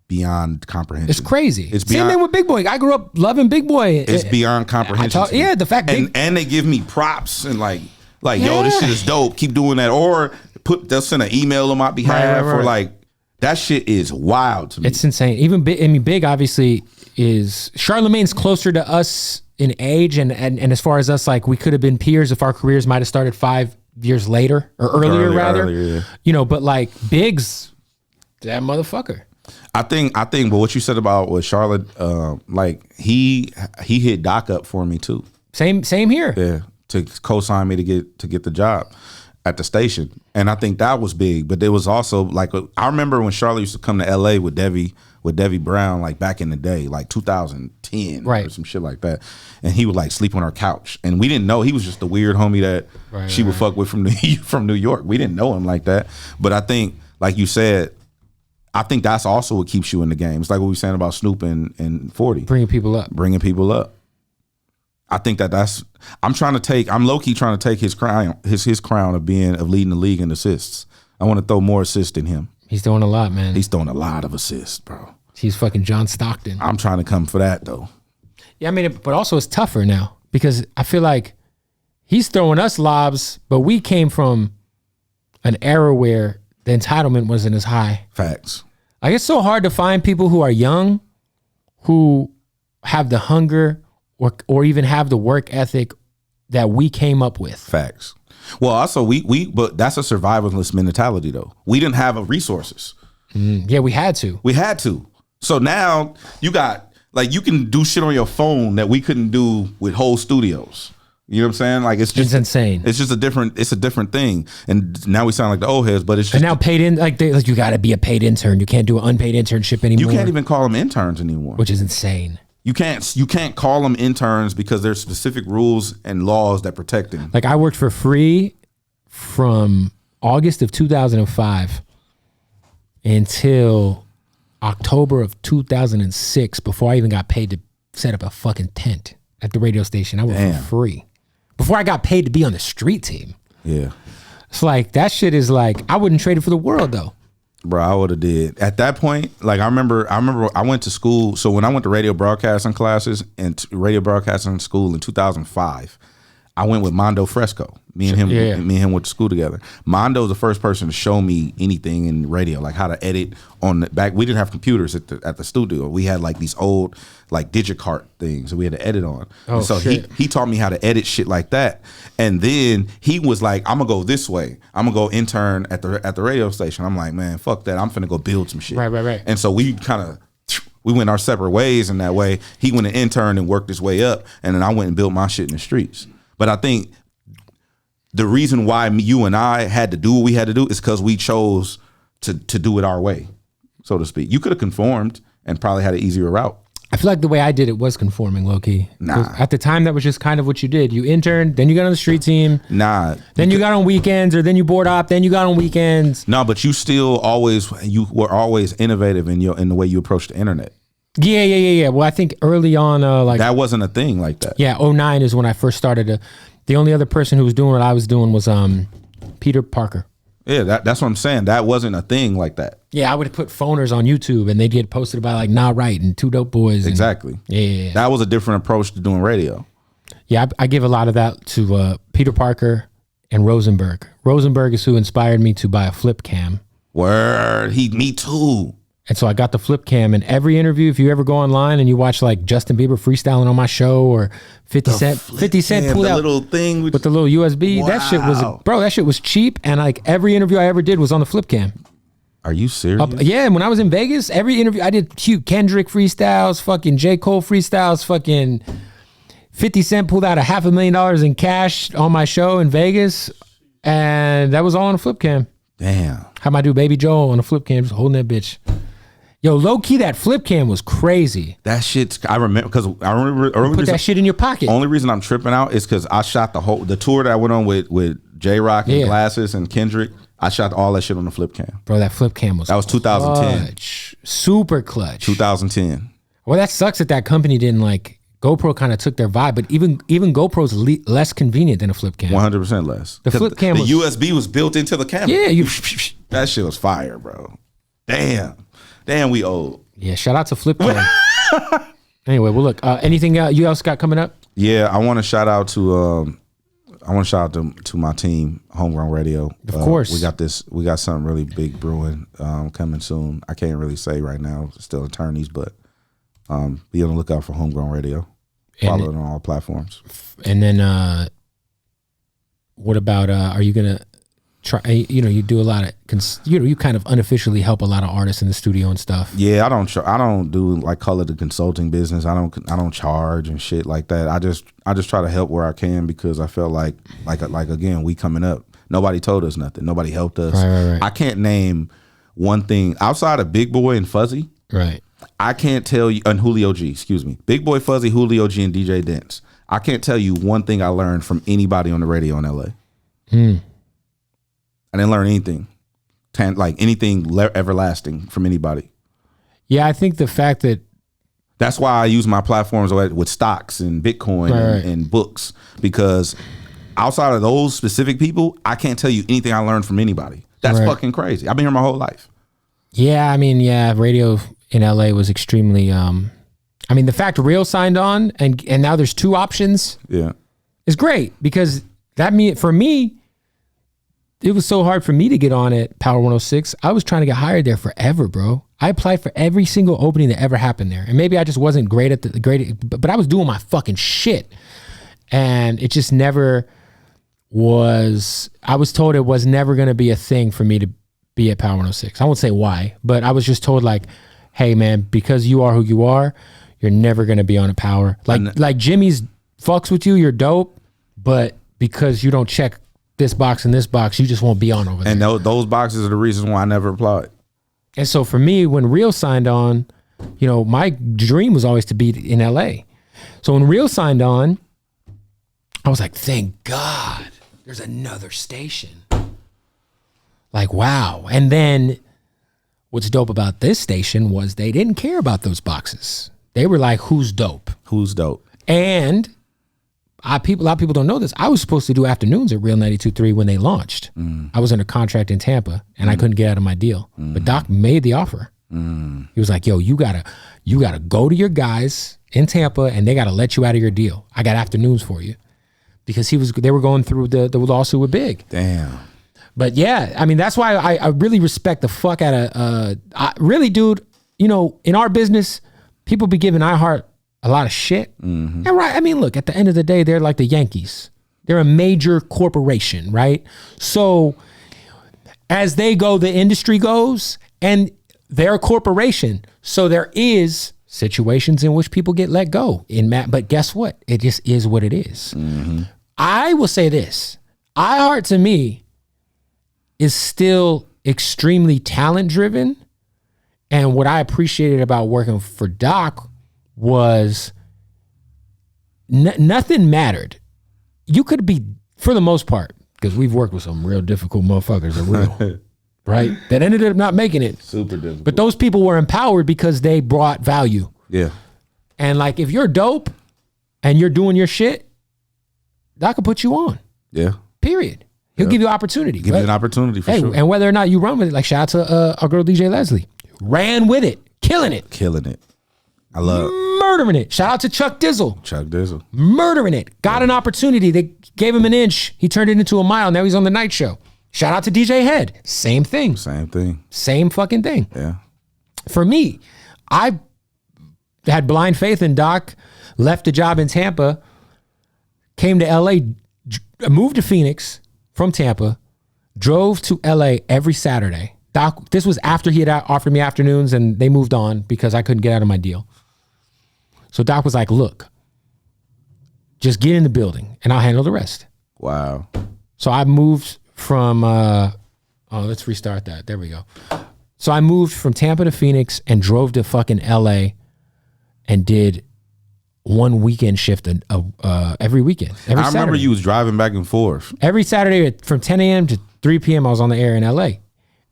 beyond comprehension. It's crazy. It's same thing with Big Boy. I grew up loving Big Boy. It's beyond comprehension. The fact and they give me props and like yo, this shit is dope. Keep doing that, or they'll send an email on my behalf, or like that shit is wild to me. It's insane. Even Big obviously is Charlemagne's closer to us in age, and as far as us, like we could have been peers if our careers might have started 5 years later or earlier. But like Big's that motherfucker. I think, but what you said about with Charlotte, like he hit Doc up for me too. Same here. Yeah, to co-sign me to get the job at the station, and I think that was big. But there was also like I remember when Charlotte used to come to LA with Debbie Brown, like back in the day, like 2010 or some shit like that, and he would like sleep on her couch, and we didn't know he was just the weird homie that she would fuck with from New York. We didn't know him like that, but I think, like you said, I think that's also what keeps you in the game. It's like what we were saying about Snoop and 40. Bringing people up. I think I'm low-key trying to take his crown of leading the league in assists. I want to throw more assists than him. He's throwing a lot, man. He's throwing a lot of assists, bro. He's fucking John Stockton. I'm trying to come for that, though. Yeah, I mean, but also it's tougher now because I feel like he's throwing us lobs, but we came from an era where the entitlement wasn't as high. Facts. Like it's so hard to find people who are young, who have the hunger or even have the work ethic that we came up with. Facts. Well, also but that's a survivalist mentality though. We didn't have resources. Yeah, we had to. So now you got like you can do shit on your phone that we couldn't do with whole studios. You know what I'm saying? Like it's insane. It's just a different thing. And now we sound like the old heads, but it's just and now paid in like you got to be a paid intern. You can't do an unpaid internship anymore. You can't even call them interns anymore, which is insane. You can't call them interns because there's specific rules and laws that protect them. Like I worked for free from August of 2005 until October of 2006 before I even got paid to set up a fucking tent at the radio station. I worked for free before I got paid to be on the street team. Yeah. It's like that shit is like I wouldn't trade it for the world though. Bro, I would have did. At that point, like I remember I went to school. So when I went to radio broadcasting classes and radio broadcasting school in 2005, I went with Mondo Fresco. Me and him went to school together. Mondo's the first person to show me anything in radio, like how to edit on the back. We didn't have computers at the studio. We had like these old like digicart things that we had to edit on. Oh, and so shit. he taught me how to edit shit like that. And then he was like, I'm gonna go this way. I'm gonna go intern at the radio station. I'm like, man, fuck that. I'm finna go build some shit. Right. And so we went our separate ways in that way. He went and interned and worked his way up, and then I went and built my shit in the streets. But I think the reason why you and I had to do what we had to do is because we chose to do it our way, so to speak. You could have conformed and probably had an easier route. I feel like the way I did it was conforming, low-key. Nah. At the time, that was just kind of what you did. You interned, then you got on the street team. Nah. Then you got on weekends, or then you board op, then you got on weekends. No, but you were always innovative in the way you approached the internet. Yeah. Well, I think early on, that wasn't a thing like that. Yeah, 2009 is when I first started. The only other person who was doing what I was doing was Peter Parker. Yeah, that's what I'm saying. That wasn't a thing like that. Yeah, I would put phoners on YouTube, and they'd get posted by like Nah Right and Two Dope Boys. Exactly. Yeah. That was a different approach to doing radio. Yeah, I give a lot of that to Peter Parker and Rosenberg. Rosenberg is who inspired me to buy a flip cam. Word. Me too. And so I got the flip cam, and every interview, if you ever go online and you watch like Justin Bieber freestyling on my show or 50 Cent pulled out little thing with the little USB. Wow. That shit was cheap. And like every interview I ever did was on the flip cam. Are you serious? Yeah, when I was in Vegas, every interview I did cute Kendrick freestyles, fucking J. Cole freestyles, fucking 50 Cent pulled out $500,000 in cash on my show in Vegas, and that was all on a flip cam. Damn. Had my dude Baby Joel on a flip cam, just holding that bitch. Yo, low key, that flip cam was crazy. That shit's, I remember, because I remember put that shit in your pocket. Only reason I'm tripping out is because I shot the tour that I went on with J-Rock and Glasses and Kendrick. I shot all that shit on the flip cam. Bro, that flip cam was 2010. Clutch. Super clutch. 2010. Well, that sucks that company didn't like, GoPro kind of took their vibe, but even GoPro's less convenient than a flip cam. 100% less. The flip cam the USB was built into the camera. Yeah. That shit was fire, bro. Damn, we old. Yeah, shout out to flip cam. Anyway, well, look, anything you else got coming up? Yeah, I want to shout out to my team, Homegrown Radio. Of course. We got something really big brewing coming soon. I can't really say right now, still attorneys, but be on the lookout for Homegrown Radio. Follow it on all platforms. And then what about are you gonna try, you do a lot of you kind of unofficially help a lot of artists in the studio and stuff. Yeah, I don't do like call it the consulting business. I don't charge and shit like that. I just try to help where I can, because I felt like again, we coming up, nobody told us nothing, nobody helped us. Right. I can't name one thing outside of Big Boy and Fuzzy. Right. I can't tell you, and Julio G, excuse me, Big Boy, Fuzzy, Julio G, and DJ Dents. I can't tell you one thing I learned from anybody on the radio in LA. I didn't learn anything, like anything everlasting from anybody. Yeah, I think the fact that's why I use my platforms with stocks and Bitcoin and books, because outside of those specific people, I can't tell you anything I learned from anybody. That's fucking crazy. I've been here my whole life. Yeah, I mean, radio in LA was extremely. I mean, the fact Real signed on and now there's two options. Yeah, is great, because for me, it was so hard for me to get on at Power 106. I was trying to get hired there forever, bro. I applied for every single opening that ever happened there, and maybe I just wasn't great at but I was doing my fucking shit, and it just never was. I was told it was never going to be a thing for me to be at Power 106. I won't say why, but I was just told like, hey man, because you are who you are, you're never going to be on a Power. Like Jimmy's fucks with you, you're dope, but because you don't check this box and this box, you just won't be on over there. And those boxes are the reason why I never applied. And so for me, when Real signed on, my dream was always to be in LA. So when Real signed on, I was like, thank God there's another station. Like, wow. And then what's dope about this station was they didn't care about those boxes. They were like, who's dope? Who's dope? And a lot of people don't know this. I was supposed to do afternoons at Real 92.3 when they launched. I was under contract in Tampa, and I couldn't get out of my deal. But Doc made the offer. He was like, yo, you gotta go to your guys in Tampa, and they gotta let you out of your deal. I got afternoons for you. Because they were going through the lawsuit with Big. Damn. But yeah, I mean, that's why I really respect the fuck out of, really, dude, in our business, people be giving iHeart a lot of shit. And I mean, look, at the end of the day, they're like the Yankees. They're a major corporation, right? So as they go, the industry goes, and they're a corporation. So there is situations in which people get let go but guess what? It just is what it is. I will say this, iHeart to me is still extremely talent driven. And what I appreciated about working for Doc was nothing mattered. You could be, for the most part, because we've worked with some real difficult motherfuckers, right? That ended up not making it. Super difficult. But those people were empowered because they brought value. Yeah. And like, if you're dope and you're doing your shit, Doc will put you on. Yeah. Period. He'll give you opportunity. Give you an opportunity for sure. And whether or not you run with it, like shout out to our girl DJ Leslie. Ran with it. Killing it. Murdering it. Shout out to Chuck Dizzle. Chuck Dizzle. Murdering it. Got an opportunity. They gave him an inch. He turned it into a mile. Now he's on the night show. Shout out to DJ Hed. Same thing. Same fucking thing. Yeah. For me, I had blind faith in Doc, left a job in Tampa, came to LA, moved to Phoenix from Tampa, drove to LA every Saturday. Doc, this was after he had offered me afternoons and they moved on because I couldn't get out of my deal. So Doc was like, look, just get in the building and I'll handle the rest. Wow. So I moved from, let's restart that. There we go. So I moved from Tampa to Phoenix and drove to fucking LA and did one weekend shift every weekend. I remember you was driving back and forth. Every Saturday from 10 a.m. to 3 p.m. I was on the air in LA.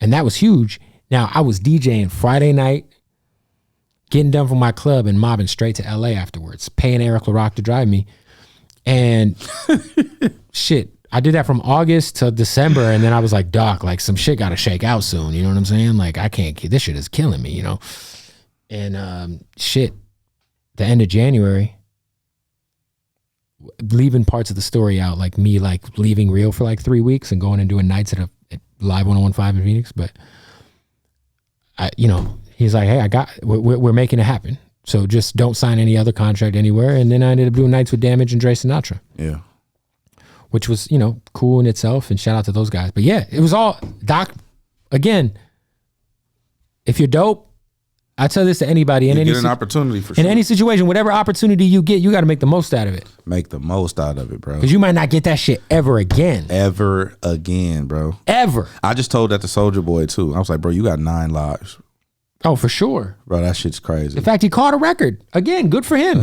And that was huge. Now I was DJing Friday night, getting done from my club and mobbing straight to LA afterwards, paying Eric LaRock to drive me. And shit, I did that from August to December. And then I was like, Doc, like some shit got to shake out soon. You know what I'm saying? Like I can't, this shit is killing me, you know? And shit, the end of January, leaving parts of the story out, like me like leaving Rio for like 3 weeks and going and doing nights at Live 101.5 in Phoenix, but he's like, hey, we're making it happen. So just don't sign any other contract anywhere. And then I ended up doing nights with Damage and Dre Sinatra. Yeah. Which was, cool in itself, and shout out to those guys. But yeah, it was all Doc. Again, if you're dope, I tell this to anybody in an opportunity for sure. In any situation, whatever opportunity you get, you got to make the most out of it. Make the most out of it, bro. Because you might not get that shit ever again. Ever again, bro. Ever. I just told that to Soulja Boy too. I was like, bro, you got 9 lives. Oh, for sure. Bro, that shit's crazy. In fact, he caught a record. Again, good for him.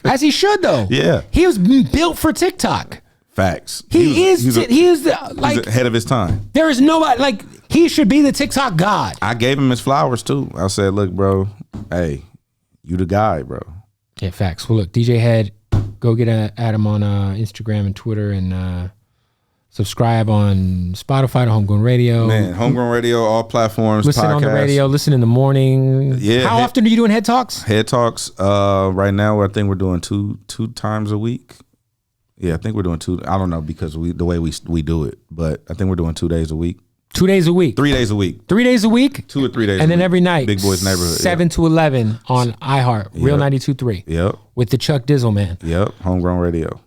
As he should, though. Yeah. He was built for TikTok. Facts. He is ahead of his time. There is nobody, he should be the TikTok god. I gave him his flowers too. I said, look, bro, hey, you the guy, bro. Yeah, facts. Well, look, DJ Hed, go get at him on Instagram and Twitter, and subscribe on Spotify to Homegrown Radio. Man, Homegrown Radio, all platforms. Listen on the radio. Listen in the morning. Yeah. How often are you doing Head Talks? Head Talks. Right now, I think we're doing two times a week. Yeah, I think we're doing 2. I don't know because the way we do it, but I think we're doing 2 days a week. 2 days a week. 3 days a week. 3 days a week. 2 or 3 days. And then every night. Big Boys Neighborhood. 7 to 11 on iHeart. Real 92.3. Yep. With the Chuck Dizzle man. Yep. Homegrown Radio.